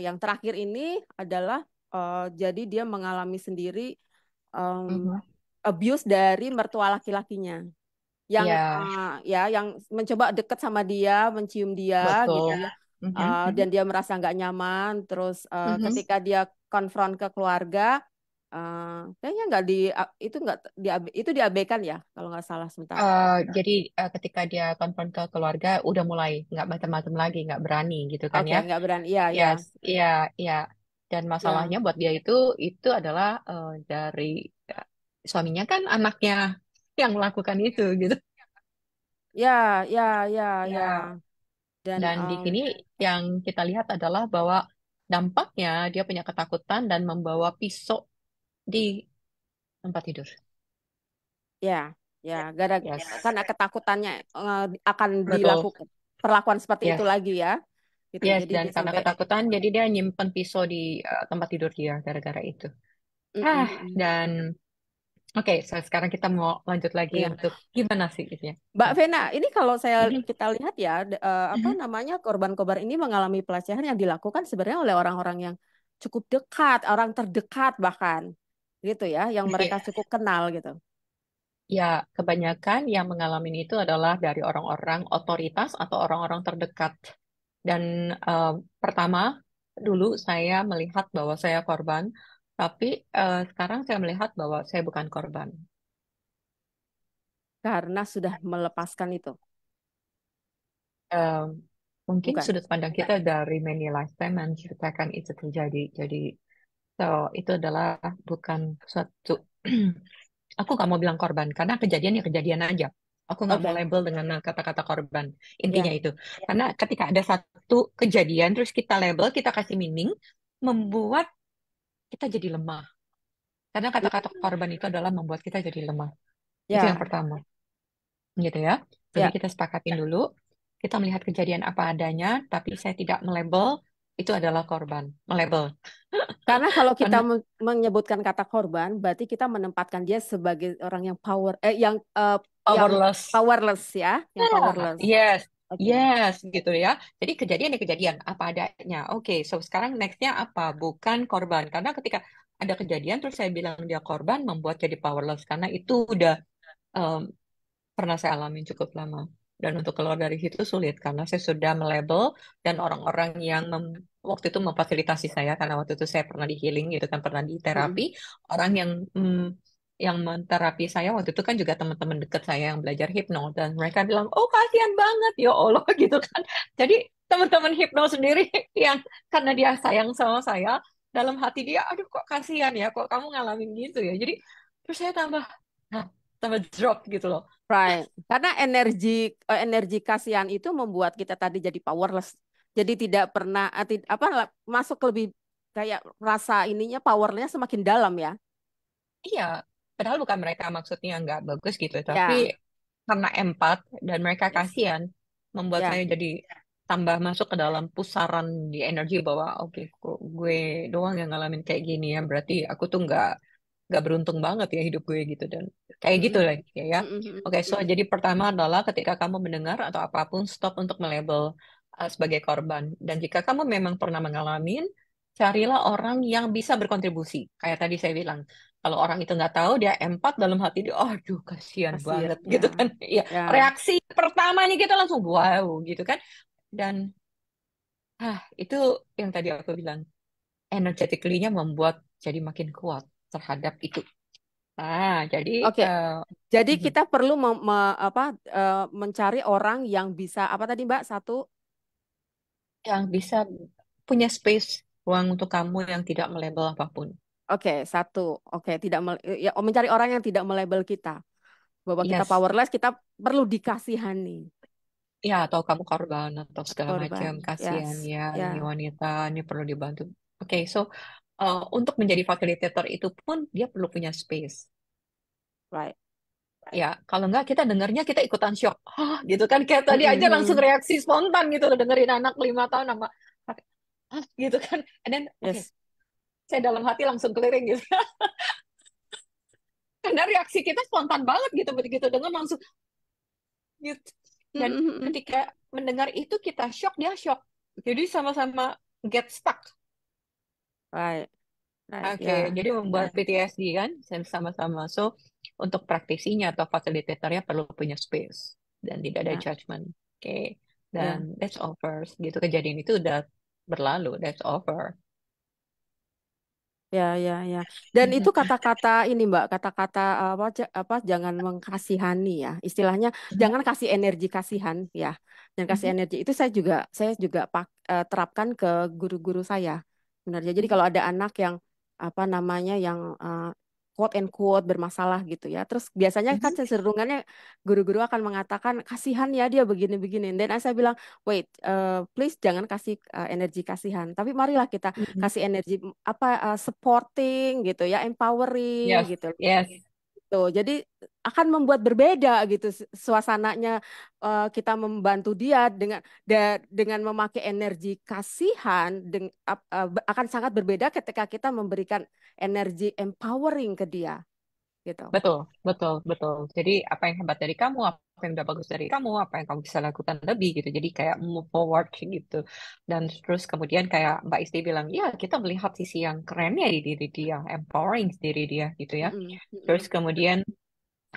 yang terakhir ini adalah jadi dia mengalami sendiri em, mhm. abuse dari mertua laki-lakinya yang Ya, yang mencoba deket sama dia, mencium dia gitu betul. ya. Mhm, Dan mhm, dia merasa nggak nyaman. Terus mhm. ketika dia konfront ke keluarga, kayaknya nggak itu nggak itu diabaikan ya kalau nggak salah sebentar. Jadi ketika dia konfront ke keluarga, udah mulai nggak macam-macam lagi, nggak berani gitu kan Oke, ya. nggak berani. Iya, iya, Yes, iya, iya. Dan ya, masalahnya buat dia itu adalah dari eh, suaminya kan anaknya yang melakukan itu gitu. ya, ya, ya, ya. Ya, Dan dan di sini yang kita lihat adalah bahwa dampaknya dia punya ketakutan dan membawa pisau di tempat tidur. Ya, ya, gara Yes, karena ketakutannya akan betul. dilakukan perlakuan seperti itu Yes, lagi ya, gitu. yes. Jadi Dan dia karena sampai ketakutan, jadi dia nyimpen pisau di tempat tidur dia gara-gara itu. mm, Ah, mm, mm. dan oke, sekarang kita mau lanjut lagi Ya. untuk gimana sih gitu ya. Mbak Vena, ini kalau Mhm, kita lihat ya, apa mhm. namanya korban-korban ini mengalami pelecehan yang dilakukan sebenarnya oleh orang-orang yang cukup dekat, orang terdekat bahkan, gitu ya, yang mereka Oke. cukup kenal gitu. Ya, kebanyakan yang mengalami itu adalah dari orang-orang otoritas atau orang-orang terdekat. Dan eh, pertama, dulu saya melihat bahwa saya korban, tapi sekarang saya melihat bahwa saya bukan korban. Karena sudah melepaskan itu, Eh, Mungkin bukan? sudut pandang kita dari many lifetime menceritakan itu terjadi. Jadi, so, itu adalah bukan suatu aku nggak mau bilang korban karena kejadian ya kejadian aja. Aku nggak mau Oke, label dengan kata-kata korban. Intinya ya. itu. Karena ketika ada satu kejadian terus kita label, kita kasih meaning, membuat kita jadi lemah. Karena kata-kata korban itu adalah membuat kita jadi lemah. Itu yang Ya, pertama, gitu ya. Jadi ya. kita sepakatin dulu. Kita melihat kejadian apa adanya, tapi saya tidak melabel itu adalah korban. Melabel. Karena kalau kita Karena menyebutkan kata korban, berarti kita menempatkan dia sebagai orang yang yang powerless. powerless ya, yang Nah, powerless. yes, Oke. yes, gitu ya. Jadi kejadian ya kejadian, apa adanya. Oke, so sekarang nextnya apa? Bukan korban. Karena ketika ada kejadian, terus saya bilang dia korban, membuat jadi powerless. Karena itu udah em, pernah saya alami cukup lama. Dan untuk keluar dari situ sulit, karena saya sudah melabel, dan orang-orang yang waktu itu memfasilitasi saya, karena waktu itu saya pernah di healing gitu kan, pernah di terapi, Mm-mm. orang yang menterapi saya waktu itu kan juga teman-teman dekat saya yang belajar hipno dan mereka bilang, oh kasihan banget ya Allah gitu kan. Jadi teman-teman hipno sendiri yang karena dia sayang sama saya, dalam hati dia, aduh kok kasihan ya, kok kamu ngalamin gitu ya. Jadi terus saya nah, tambah drop gitu loh. Right. Karena energi kasihan itu membuat kita tadi jadi powerless. Jadi tidak pernah masuk lebih kayak rasa ininya powernya semakin dalam ya. Iya, padahal bukan mereka maksudnya nggak bagus gitu, tapi Ya, karena empat dan mereka yes. kasihan, membuat Ya, saya jadi tambah masuk ke dalam pusaran di energi bahwa oke, kok gue doang yang ngalamin kayak gini ya, berarti aku tuh nggak beruntung banget ya hidup gue gitu dan kayak gitu Mm-mm. lah ya. Mm-mm. Oke, so Mm-mm. jadi pertama adalah ketika kamu mendengar atau apapun stop untuk melabel sebagai korban dan jika kamu memang pernah mengalami, carilah orang yang bisa berkontribusi. Kayak tadi saya bilang, kalau orang itu nggak tahu dia empat dalam hati dia, aduh kasihan banget Kasihan gitu ya. kan. Ya, Ya. reaksi pertama nih kita langsung wow gitu kan. Dan itu yang tadi aku bilang energetically-nya membuat jadi makin kuat terhadap itu. Jadi Oke. Jadi mhm, kita perlu mencari orang yang bisa apa tadi Mbak? Satu. yang bisa punya space ruang untuk kamu yang tidak melebel apapun. Oke, satu. Oke, tidak ya, mencari orang yang tidak melabel kita bahwa kita Yes, powerless, kita perlu dikasihani. ya atau kamu korban atau segala macam Korban. kasihan Yes. ya ini Ya. wanita ini perlu dibantu. Oke, so untuk menjadi fasilitator itu pun dia perlu punya space. Right. Ya, kalau nggak kita dengarnya kita ikutan shock. Hah, gitu kan kayak tadi aja langsung Mm-mm. reaksi spontan gitu loh dengerin anak 5 tahun sama Hah, gitu kan. And then oke, Yes. saya dalam hati langsung keliring gitu. Karena reaksi kita spontan banget gitu begitu dengar langsung gitu. Dan Mm-mm. ketika mendengar itu kita shock, dia shock. Jadi sama-sama get stuck. Right. Right. Oke, Ya. jadi membuat Ya. PTSD kan sama-sama. So, untuk praktisinya atau fasilitatornya perlu punya space dan tidak ada Ya. judgment. Oke, dan Ya. that's over. Gitu kejadian itu udah berlalu, that's over. Ya, ya, ya. Dan itu Mhm. kata-kata ini Mbak, kata-kata jangan mengkasihani ya. Istilahnya Mhm. jangan kasih energi kasihan ya. Dan kasih Mhm. energi itu saya juga terapkan ke guru-guru saya. Benar ya. Jadi Mhm. kalau ada anak yang apa namanya yang quote and quote bermasalah gitu ya. Terus biasanya kan cenderungannya guru-guru akan mengatakan kasihan ya dia begini-begini. Dan saya bilang, wait, please jangan kasih energi kasihan. Tapi marilah kita Mhm. kasih energi supporting gitu ya, empowering Yes, gitu. yes, Tuh, jadi akan membuat berbeda gitu suasananya, kita membantu dia dengan memakai energi kasihan akan sangat berbeda ketika kita memberikan energi empowering ke dia gitu. betul, betul, betul. Jadi apa yang hebat dari kamu, apa yang udah bagus dari kamu, apa yang kamu bisa lakukan lebih gitu. Jadi kayak move forward gitu. Dan terus kemudian kayak Mbak Isti bilang, ya kita melihat sisi yang kerennya di diri dia, empowering diri dia gitu ya. Mm-mm, Terus mm-mm. kemudian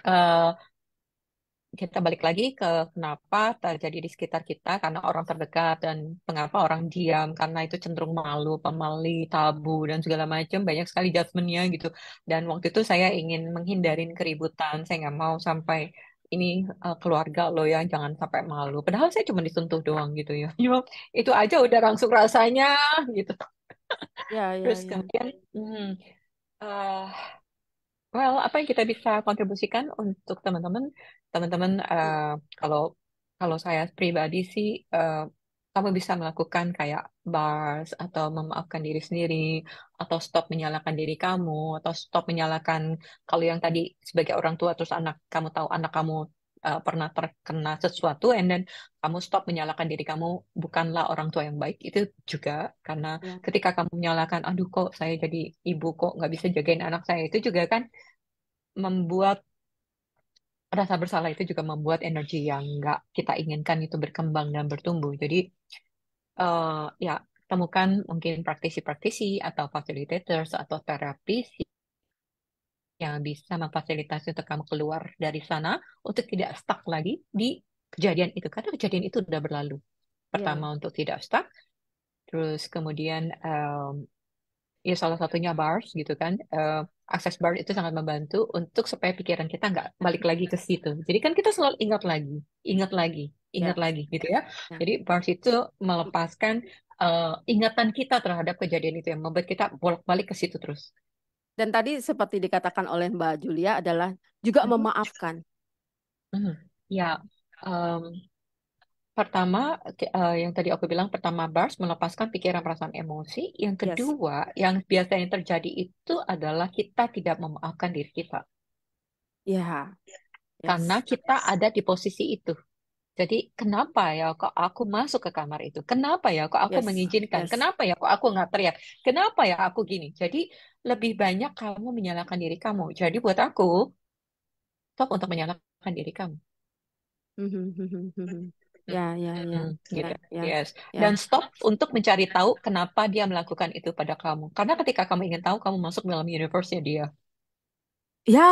eh, kita balik lagi ke kenapa terjadi di sekitar kita karena orang terdekat dan mengapa orang diam karena itu cenderung malu, pemali, tabu dan segala macam banyak sekali judgementnya gitu. Dan waktu itu saya ingin menghindarin keributan, saya nggak mau sampai ini keluarga lo ya jangan sampai malu. Padahal saya cuma disentuh doang gitu ya. Cuma itu aja udah langsung rasanya gitu. Ya, ya, Terus ya. kemudian eh, well, apa yang kita bisa kontribusikan untuk teman-teman? Teman-teman, kalau kalau saya pribadi sih, kamu bisa melakukan kayak bars atau memaafkan diri sendiri, atau stop menyalahkan diri kamu, atau stop menyalahkan kalau yang tadi sebagai orang tua terus anak kamu tahu anak kamu pernah terkena sesuatu, and then kamu stop menyalahkan diri kamu, bukanlah orang tua yang baik. Itu juga karena Ya. ketika kamu menyalahkan, aduh kok saya jadi ibu kok nggak bisa jagain anak saya, itu juga kan membuat rasa bersalah itu juga membuat energi yang nggak kita inginkan itu berkembang dan bertumbuh. Jadi ya temukan mungkin praktisi-praktisi atau facilitators atau terapis yang bisa memfasilitasi untuk kamu keluar dari sana untuk tidak stuck lagi di kejadian itu karena kejadian itu udah berlalu. Ya. Pertama untuk tidak stuck, terus kemudian ya salah satunya bars gitu kan. Akses bar itu sangat membantu untuk supaya pikiran kita nggak balik lagi ke situ. Jadi kan kita selalu ingat lagi, ingat lagi, ingat Ya. lagi gitu ya. Ya. Jadi bars itu melepaskan ingatan kita terhadap kejadian itu yang membuat kita bolak-balik ke situ terus. Dan tadi seperti dikatakan oleh Mbak Julia adalah juga Mhm. memaafkan. Mhm. Ya, em, pertama yang tadi aku bilang pertama bars melepaskan pikiran, perasaan, emosi. Yang Yes. kedua, yang biasanya terjadi itu adalah kita tidak memaafkan diri kita Ya. karena Yes. kita ada di posisi itu. Jadi kenapa ya kok aku masuk ke kamar itu? Kenapa ya kok aku Yes. mengizinkan? Yes. Kenapa ya kok aku nggak teriak? Kenapa ya aku gini? Jadi lebih banyak kamu menyalahkan diri kamu. Jadi buat aku, stop untuk menyalahkan diri kamu. Ya, ya, Hmm, ya, gitu. ya, ya, Yes. Dan ya. stop untuk mencari tahu kenapa dia melakukan itu pada kamu. Karena ketika kamu ingin tahu, kamu masuk dalam universe-nya dia. Ya,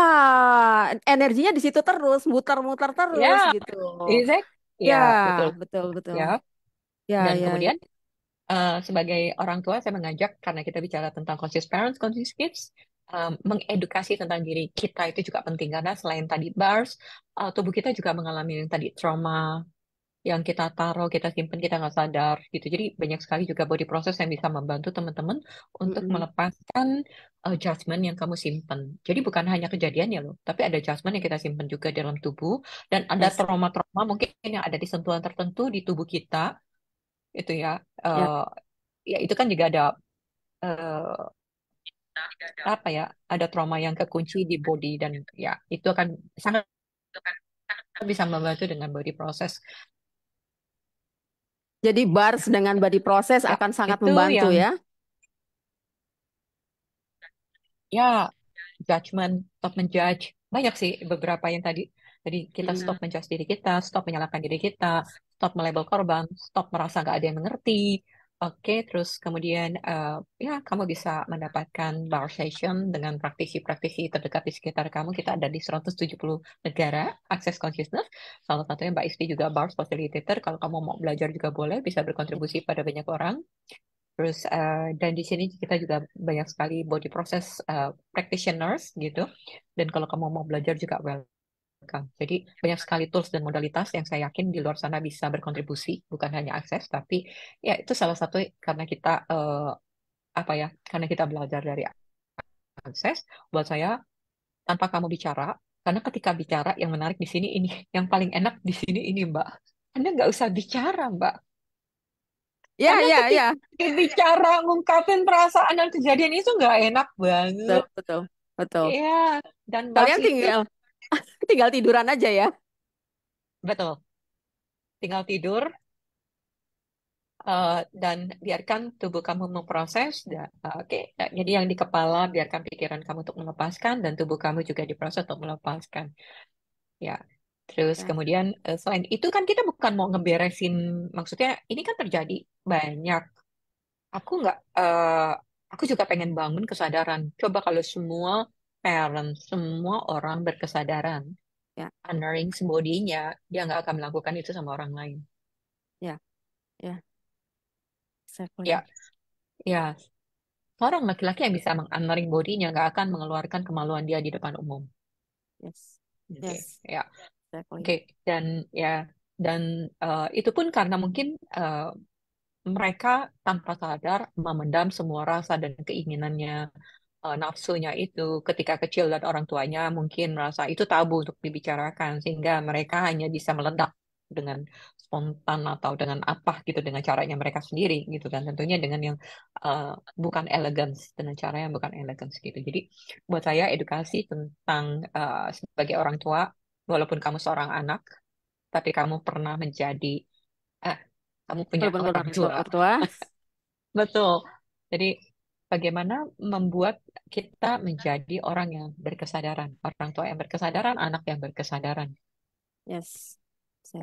energinya di situ terus, muter-muter terus Ya, gitu. exact. Ya, Ya, betul. betul, betul. Ya. Ya, Dan ya, ya. kemudian sebagai orang tua, saya mengajak karena kita bicara tentang conscious parents, conscious kids, mengedukasi tentang diri kita itu juga penting karena selain tadi bars, tubuh kita juga mengalami yang tadi trauma yang kita taruh, kita simpan, kita nggak sadar gitu. Jadi banyak sekali juga body process yang bisa membantu teman-teman untuk Mm-mm. melepaskan judgment yang kamu simpan. Jadi bukan hanya kejadiannya loh, tapi ada judgment yang kita simpan juga dalam tubuh dan ada Yes. trauma-trauma mungkin yang ada di sentuhan tertentu di tubuh kita itu ya. Ya. eh, Ya itu kan juga ada eh, apa ya, ada trauma yang kekunci di body dan ya itu akan sangat bisa membantu dengan body process. Jadi bars dengan body process Ya, akan sangat itu membantu yang ya. ya judgment, stop menjudge. Banyak sih beberapa yang tadi. Jadi kita stop Mm-mm. menjudge diri kita, stop menyalahkan diri kita, stop melabel korban, stop merasa nggak ada yang mengerti. Oke, terus kemudian ya kamu bisa mendapatkan bar session dengan praktisi-praktisi terdekat di sekitar kamu. Kita ada di 170 negara, Access Consciousness. Salah satunya Mbak Isti juga bar facilitator. Kalau kamu mau belajar juga boleh, bisa berkontribusi pada banyak orang. Terus dan di sini kita juga banyak sekali body process practitioners gitu. Dan kalau kamu mau belajar juga welcome. Jadi banyak sekali tools dan modalitas yang saya yakin di luar sana bisa berkontribusi, bukan hanya akses, tapi ya itu salah satu karena kita apa ya? Karena kita belajar dari akses. Buat saya tanpa kamu bicara. Karena ketika bicara, yang menarik di sini ini, yang paling enak di sini ini, Mbak. Anda nggak usah bicara, Mbak. Ya, Karena ya, ya. ketika bicara, ngungkapin perasaan dan kejadian itu nggak enak Betul, banget. betul, betul. Ya, dan pas Kalian itu, tinggal tinggal tiduran aja ya. betul, tinggal tidur, dan biarkan tubuh kamu memproses. Oke, jadi yang di kepala, biarkan pikiran kamu untuk melepaskan, dan tubuh kamu juga diproses untuk melepaskan. Ya, terus Ya, kemudian selain itu kan kita bukan mau ngeberesin, maksudnya ini kan terjadi banyak. Aku nggak, aku juga pengen bangun kesadaran. Coba kalau semua parents, semua orang berkesadaran, ya, honoring bodinya, dia nggak akan melakukan itu sama orang lain. ya, ya, Ya, exactly. ya. Seorang laki-laki yang bisa meng-honoring bodinya nggak akan mengeluarkan kemaluan dia di depan umum. Yes, Oke, yes, ya, oke. exactly. Dan ya, dan itu pun karena mungkin mereka tanpa sadar memendam semua rasa dan keinginannya, nafsunya itu ketika kecil, dan orang tuanya mungkin merasa itu tabu untuk dibicarakan, sehingga mereka hanya bisa meledak dengan spontan atau dengan apa gitu, dengan caranya mereka sendiri gitu kan, tentunya dengan yang uh, bukan elegance, dengan cara yang bukan elegance gitu. Jadi buat saya edukasi tentang, sebagai orang tua, walaupun kamu seorang anak tapi kamu pernah menjadi, eh, kamu punya Walaupun orang orang tua, tua. orang tua, Betul. Jadi bagaimana membuat kita menjadi orang yang berkesadaran, orang tua yang berkesadaran, anak yang berkesadaran. yes,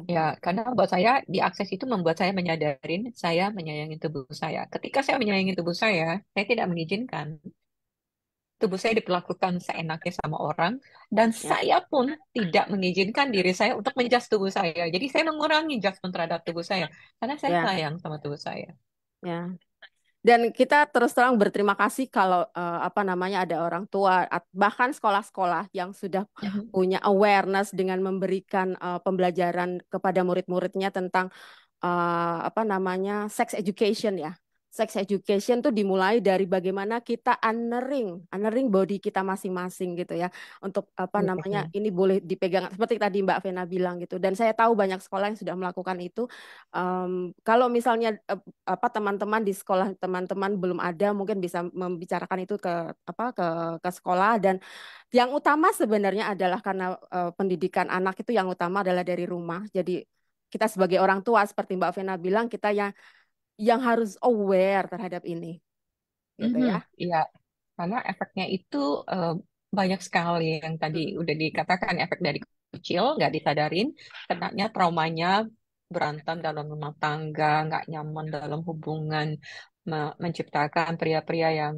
Ya, exactly. karena buat saya diakses itu membuat saya menyadarin saya menyayangi tubuh saya. Ketika saya menyayangi tubuh saya tidak mengizinkan tubuh saya diperlakukan seenaknya sama orang, dan Ya, saya pun tidak mengizinkan diri saya untuk menjudge tubuh saya. Jadi saya mengurangi judgment terhadap tubuh saya karena saya ya, sayang sama tubuh saya. ya. Dan kita terus terang berterima kasih kalau apa namanya ada orang tua bahkan sekolah-sekolah yang sudah Mhm. punya awareness dengan memberikan pembelajaran kepada murid-muridnya tentang apa namanya sex education ya. Sex education tuh dimulai dari bagaimana kita honoring body kita masing-masing gitu ya. Untuk apa namanya Mhm. ini boleh dipegang seperti tadi Mbak Vena bilang gitu. Dan saya tahu banyak sekolah yang sudah melakukan itu. Kalau misalnya apa teman-teman di sekolah teman-teman belum ada mungkin bisa membicarakan itu ke apa ke sekolah dan yang utama sebenarnya adalah karena pendidikan anak itu yang utama adalah dari rumah. Jadi kita sebagai orang tua seperti Mbak Vena bilang kita yang harus aware terhadap ini gitu Mhm. ya. Iya, karena efeknya itu eh, banyak sekali, yang tadi Mm-mm. udah dikatakan, efek dari kecil nggak disadarin, kenanya traumanya, berantem dalam rumah tangga, nggak nyaman dalam hubungan, menciptakan pria-pria yang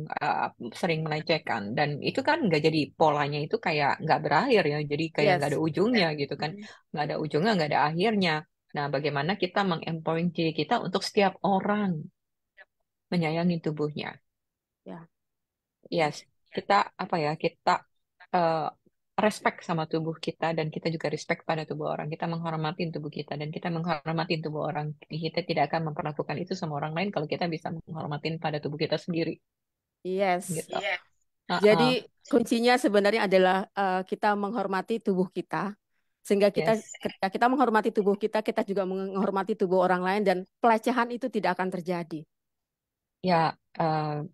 sering melecehkan, dan itu kan nggak jadi, polanya itu kayak nggak berakhir ya, jadi kayak nggak Yes. ada ujungnya gitu kan, Mm-mm. nggak ada ujungnya, nggak ada akhirnya. Nah, bagaimana kita mengempowering diri kita untuk setiap orang menyayangi tubuhnya? Ya, ya. Yes, kita apa ya? Kita eh, respect sama tubuh kita, dan kita juga respect pada tubuh orang. Kita menghormati tubuh kita dan kita menghormati tubuh orang. Kita tidak akan memperlakukan itu sama orang lain kalau kita bisa menghormati pada tubuh kita sendiri, Yes. gitu. Heeh. Jadi kuncinya sebenarnya adalah kita menghormati tubuh kita sehingga kita Yes, ketika kita menghormati tubuh kita juga menghormati tubuh orang lain dan pelecehan itu tidak akan terjadi. ya. eh,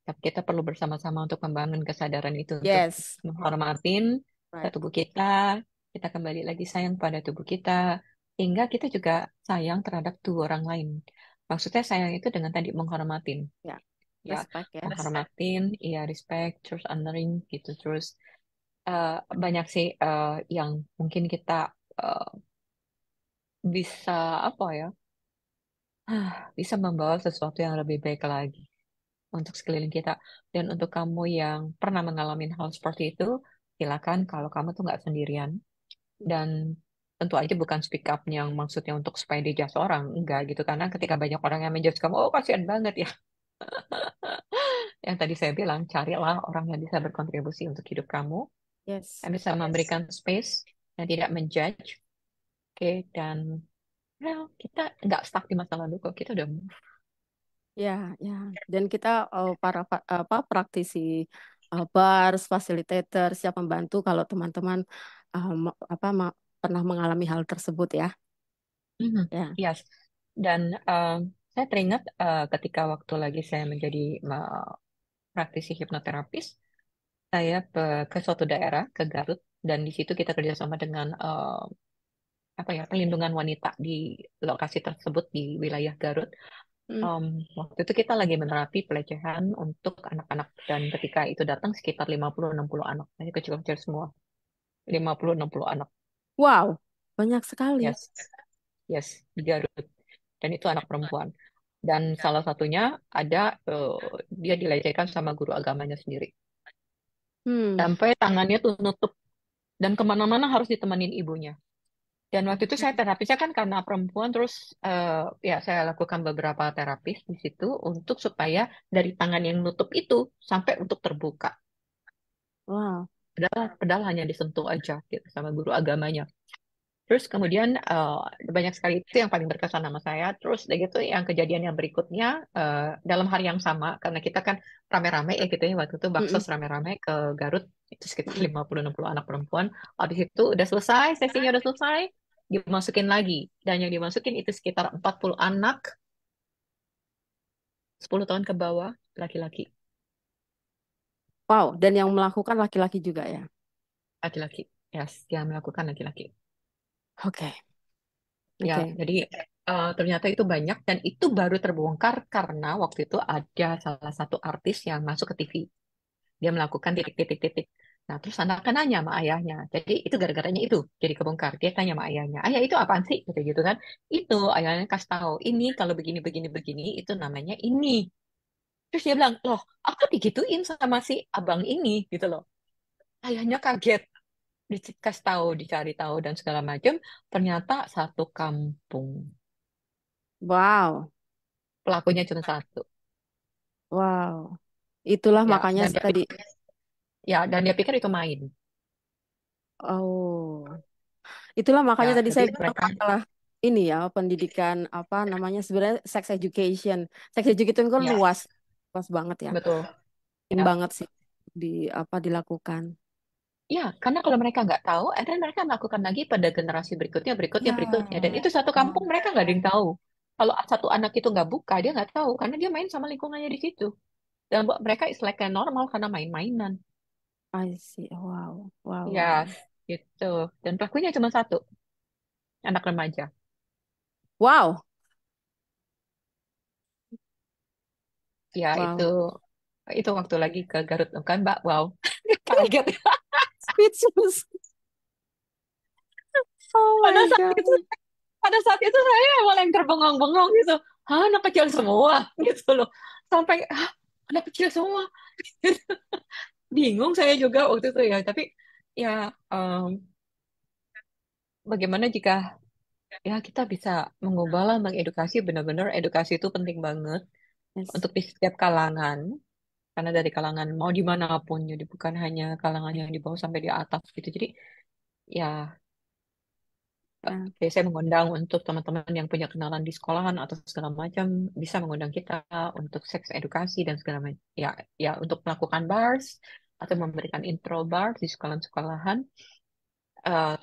tapi kita perlu bersama-sama untuk membangun kesadaran itu, untuk Yes. menghormatin Right. tubuh kita. Kita kembali lagi sayang pada tubuh kita, hingga kita juga sayang terhadap tubuh orang lain. Maksudnya sayang itu dengan tadi menghormatin, Ya, ya, respect ya. menghormatin, ya, respect, terus honoring gitu, terus eh, banyak sih yang mungkin kita eh, bisa apa ya, bisa membawa sesuatu yang lebih baik lagi untuk sekeliling kita. Dan untuk kamu yang pernah mengalami hal seperti itu, silakan, kalau kamu tuh nggak sendirian. Dan tentu aja bukan speak up yang maksudnya untuk supaya dijudge orang, enggak gitu. Karena ketika banyak orang yang menjudge kamu, oh kasihan banget ya. Yang tadi saya bilang, carilah orang yang bisa berkontribusi untuk hidup kamu, Yes. yang bisa memberikan space, yang tidak menjudge. Oke, dan kita nggak stuck di masa lalu kok, kita udah move. Ya, ya. Dan kita para apa praktisi bars, facilitator, siap membantu kalau teman-teman pernah mengalami hal tersebut ya. Mhm, Ya. yes. Dan saya teringat ketika waktu lagi saya menjadi praktisi hipnoterapis, saya ke suatu daerah, ke Garut, dan di situ kita kerjasama dengan apa ya, pelindungan wanita di lokasi tersebut di wilayah Garut. Hmm. Waktu itu kita lagi menerapi pelecehan untuk anak-anak, dan ketika itu datang sekitar 50-60 anak, ini kecil-kecil semua, 50-60 anak, Wow, banyak sekali. yes, yes, di Garut, dan itu anak perempuan. Dan salah satunya ada dia dilecehkan sama guru agamanya sendiri. Hmm. Sampai tangannya tuh nutup dan kemana-mana harus ditemenin ibunya. Dan waktu itu saya terapisnya kan karena perempuan, terus ya saya lakukan beberapa terapis di situ untuk supaya dari tangan yang nutup itu sampai untuk terbuka. Wow. Padahal hanya disentuh aja gitu sama guru agamanya. Terus kemudian banyak sekali itu yang paling berkesan sama saya. Terus udah gitu yang kejadian yang berikutnya dalam hari yang sama karena kita kan rame-rame ya gitu ya waktu itu Mm-mm. baksos rame-rame ke Garut itu sekitar Mm-mm. 50-60 anak perempuan. Habis itu udah selesai, sesinya udah selesai, dimasukin lagi. Dan yang dimasukin itu sekitar 40 anak, 10 tahun ke bawah, laki-laki. Wow, dan yang melakukan laki-laki juga ya. Laki-laki. Yes, yang melakukan laki-laki. Oke, Ya, oke. jadi ternyata itu banyak dan itu baru terbongkar karena waktu itu ada salah satu artis yang masuk ke TV. Dia melakukan titik-titik-titik. Nah, terus anaknya nanya sama ayahnya. Jadi itu gara-garanya itu jadi kebongkar. Dia tanya sama ayahnya, ayah itu apaan sih? Gitu gitu kan. Itu ayahnya kasih tahu, ini kalau begini begini begini itu namanya ini. Terus dia bilang, loh, aku digituin sama si abang ini gitu loh. Ayahnya kaget, dikasih tahu, dicari tahu dan segala macam. Ternyata satu kampung. Wow, Pelakunya cuma satu. wow. Itulah Ya, makanya dan dia tadi. pikir, ya, dan dia pikir itu main. Oh, itulah makanya Ya, tadi jadi saya bilang mereka, masalah ini ya pendidikan apa namanya sebenarnya sex education. Sex education kan ya, luas, luas banget ya. betul. Penting Ya, banget sih di apa dilakukan. ya, karena kalau mereka nggak tahu, dan mereka melakukan lagi pada generasi berikutnya, berikutnya, berikutnya. Dan Ya, itu satu ya, kampung mereka nggak ada yang tahu. Kalau satu anak itu nggak buka, dia nggak tahu karena dia main sama lingkungannya di situ. Dan buat mereka is like kayak normal karena main-mainan. I see. Wow, wow, Ya, wow. gitu. Dan pelakunya cuma satu, anak remaja. Wow, Ya, wow. itu waktu lagi ke Garut kan, Mbak. Wow, kaget. Speechless. Oh Pada my saat itu, God. pada saat itu saya malah yang terbengong-bengong gitu. Hah, anak kecil semua gitu loh. Sampai, hah, anak kecil semua. Bingung saya juga waktu itu ya. Tapi ya em, bagaimana jika ya kita bisa mengubahlah, mengedukasi, benar-benar edukasi itu penting banget Yes. untuk di setiap kalangan. Karena dari kalangan mau dimanapun, jadi bukan hanya kalangan yang di bawah sampai di atas gitu. Jadi ya Ya. saya mengundang untuk teman-teman yang punya kenalan di sekolahan atau segala macam bisa mengundang kita untuk seks edukasi dan segala macam. Ya, ya untuk melakukan bars atau memberikan intro bars di sekolahan-sekolahan.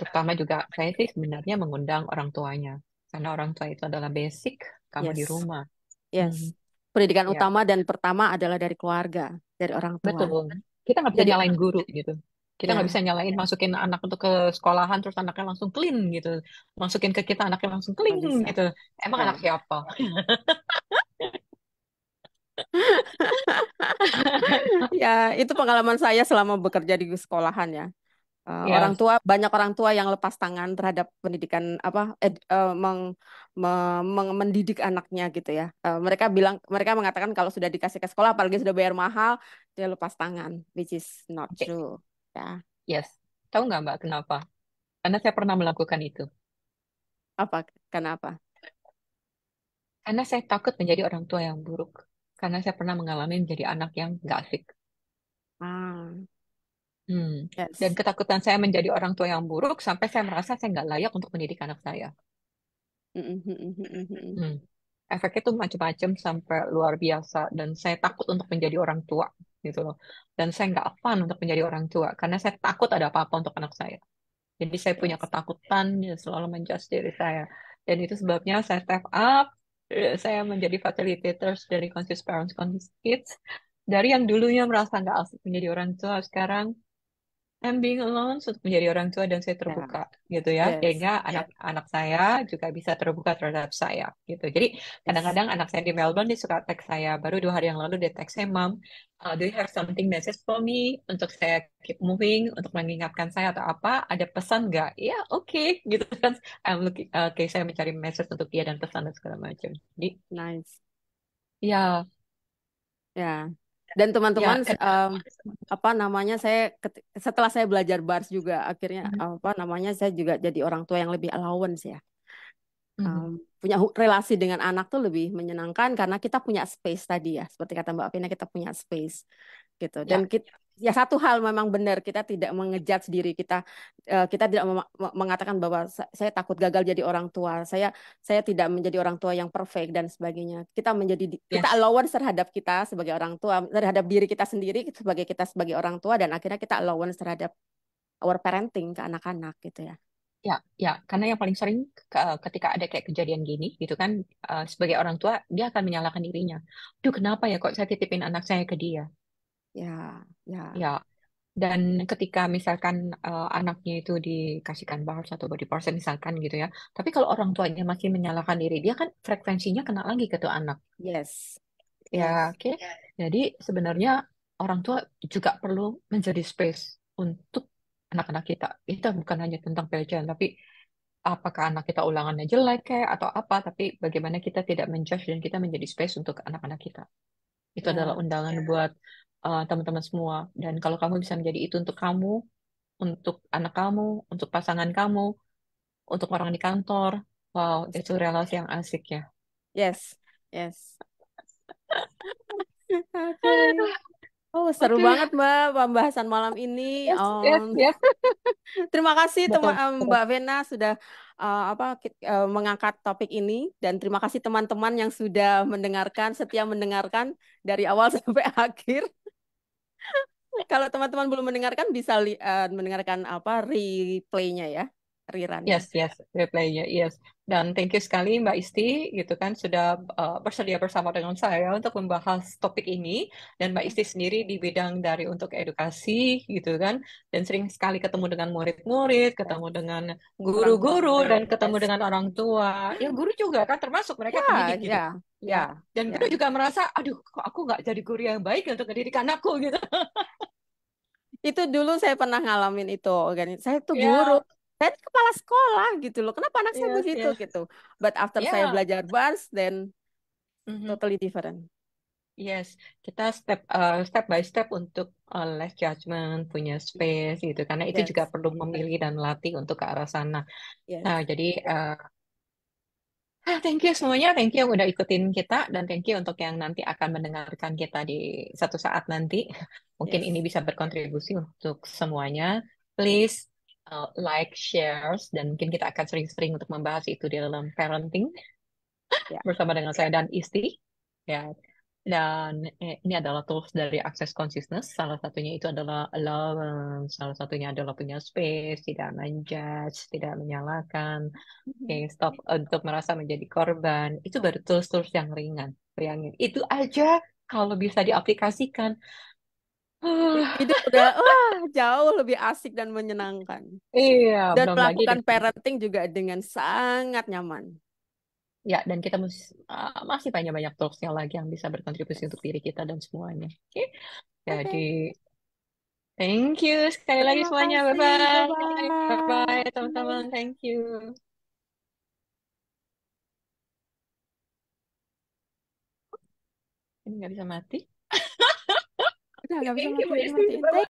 Terutama juga saya sih sebenarnya mengundang orang tuanya karena orang tua itu adalah basic kamu di Yes. rumah. Yes. Mhm. Pendidikan Ya, utama dan pertama adalah dari keluarga, dari orang tua. betul. Kita nggak bisa Jadi, nyalain guru gitu. Kita nggak ya, bisa nyalain masukin anak untuk ke sekolahan terus anaknya langsung clean gitu. Masukin ke kita anaknya langsung clean nggak bisa. gitu. Emang Ya. anak siapa? Ya, itu pengalaman saya selama bekerja di sekolahan ya. Orang Yes. tua banyak orang tua yang lepas tangan terhadap pendidikan apa mendidik anaknya gitu ya. Mereka mengatakan kalau sudah dikasih ke sekolah apalagi sudah bayar mahal dia lepas tangan, which is not Oke. true. Ya, Yes. Tahu nggak Mbak kenapa? Karena saya pernah melakukan itu. apa kenapa? Karena saya takut menjadi orang tua yang buruk. Karena saya pernah mengalami menjadi anak yang nggak asik. Ah, Hmm. Dan yes. ketakutan saya menjadi orang tua yang buruk sampai saya merasa saya nggak layak untuk mendidik anak saya. Mm, mm, mm, mm, mm, mm. Hmm. efeknya tuh macam-macam sampai luar biasa. Dan saya takut untuk menjadi orang tua gitu loh. Dan saya nggak fun untuk menjadi orang tua karena saya takut ada apa-apa untuk anak saya. Jadi saya punya Yes. ketakutan ya, selalu menjudge diri saya. Dan itu sebabnya saya step up, saya menjadi facilitators dari Conscious Parents, Conscious Kids. Dari yang dulunya merasa nggak asik menjadi orang tua, sekarang I'm being alone untuk menjadi orang tua dan saya Ya. terbuka gitu ya. Yes. Sehingga anak-anak saya juga bisa terbuka terhadap saya gitu. Jadi Yes. kadang-kadang anak saya di Melbourne dia suka teks saya. Baru 2 hari yang lalu dia teks saya, Mom, do you have something message for me untuk saya keep moving, untuk mengingatkan saya atau apa? Ada pesan nggak? Ya oke gitu kan. I'm looking, oke saya mencari message untuk dia dan pesan dan segala macam. Jadi Nice. ya Ya. Dan teman-teman, ya kan. apa namanya, setelah saya belajar bars juga, akhirnya Mhm, apa namanya, saya juga jadi orang tua yang lebih allowance ya. mhm. Punya relasi dengan anak tuh lebih menyenangkan karena kita punya space tadi ya, seperti kata Mbak Vina, kita punya space gitu. Dan Ya, kita, ya satu hal memang benar, kita tidak mengejudge diri kita, kita tidak mengatakan bahwa saya takut gagal jadi orang tua, saya tidak menjadi orang tua yang perfect dan sebagainya. Kita yes. allowance terhadap kita sebagai orang tua, terhadap diri kita sendiri kita sebagai orang tua, dan akhirnya kita allowance terhadap our parenting ke anak-anak gitu ya. Ya, ya, karena yang paling sering ketika ada kayak kejadian gini, gitu kan, sebagai orang tua dia akan menyalahkan dirinya. Duh, kenapa ya kok saya titipin anak saya ke dia? Ya, ya. Ya, dan ketika misalkan anaknya itu dikasihkan bars atau body portion misalkan gitu ya, tapi kalau orang tuanya masih menyalahkan diri, dia kan frekuensinya kena lagi ke tuh anak. Yes. Ya, Yes. oke. Jadi sebenarnya orang tua juga perlu menjadi space untuk anak-anak kita. Itu bukan hanya tentang pelecehan, tapi apakah anak kita ulangannya jelek kayak atau apa, tapi bagaimana kita tidak menjudge dan kita menjadi space untuk anak-anak kita. Itu adalah Ya. undangan buat teman-teman semua. Dan kalau kamu bisa menjadi itu untuk kamu, untuk anak kamu, untuk pasangan kamu, untuk orang di kantor, wow, itu relasi yang asik ya. Yes. Yes. Oke. Oh, seru Oke, banget Mbak pembahasan malam ini. yes, yes, yes, Terima kasih betul, betul. Mbak Vena sudah mengangkat topik ini, dan terima kasih teman-teman yang sudah mendengarkan, setia mendengarkan dari awal sampai akhir. Kalau teman-teman belum mendengarkan bisa mendengarkan apa replaynya ya, rerunnya. Yes, yes, replaynya, yes. Dan thank you sekali Mbak Isti, gitu kan, sudah bersedia bersama dengan saya untuk membahas topik ini. Dan Mbak Isti sendiri di bidang dari untuk edukasi, gitu kan, dan sering sekali ketemu dengan murid-murid, Ya, ketemu dengan orang tua guru-guru, murid. dan ketemu Yes. dengan orang tua. Ya, guru juga kan termasuk mereka Ya, pendidik gitu. ya, Ya, ya, dan guru ya. juga merasa, aduh, kok aku nggak jadi guru yang baik untuk mendidik anakku gitu. Itu dulu saya pernah ngalamin itu. Saya tuh guru, Ya, saya tuh kepala sekolah gitu loh. Kenapa anak saya yes, begitu yes. gitu? But after saya Ya. belajar bars, then Mhm. totally different. Yes, kita step by step untuk less judgment, punya space gitu. Karena itu juga Yes, perlu memilih dan latih untuk ke arah sana. yes, Nah, jadi thank you semuanya, thank you yang udah ikutin kita dan thank you untuk yang nanti akan mendengarkan kita di satu saat nanti. Mungkin ini yes. bisa berkontribusi untuk semuanya. Please like, shares, dan mungkin kita akan sering-sering untuk membahas itu di dalam parenting Ya, bersama dengan saya dan Isti. Ya, dan ini adalah tools dari Access Consciousness. Salah satunya itu adalah allowance, salah satunya adalah punya space, tidak menjudge, tidak menyalahkan. Oke, stop untuk merasa menjadi korban. Itu baru tools-tools yang ringan. Bayangin, itu aja kalau bisa diaplikasikan. hidup udah jauh lebih asik dan menyenangkan. Iya, Dan belum lagi melakukan dengan parenting juga dengan sangat nyaman. ya, dan kita masih banyak-banyak tools-nya lagi yang bisa berkontribusi Yes. untuk diri kita dan semuanya. Oke, jadi Oke, thank you sekali lagi terima semuanya. kasih. Bye-bye. Bye-bye, teman-teman. Bye-bye. Thank you. Ini nggak bisa mati. Udah nggak bisa Thank you, Mbak matiin, Isti. matiin. Bye-bye.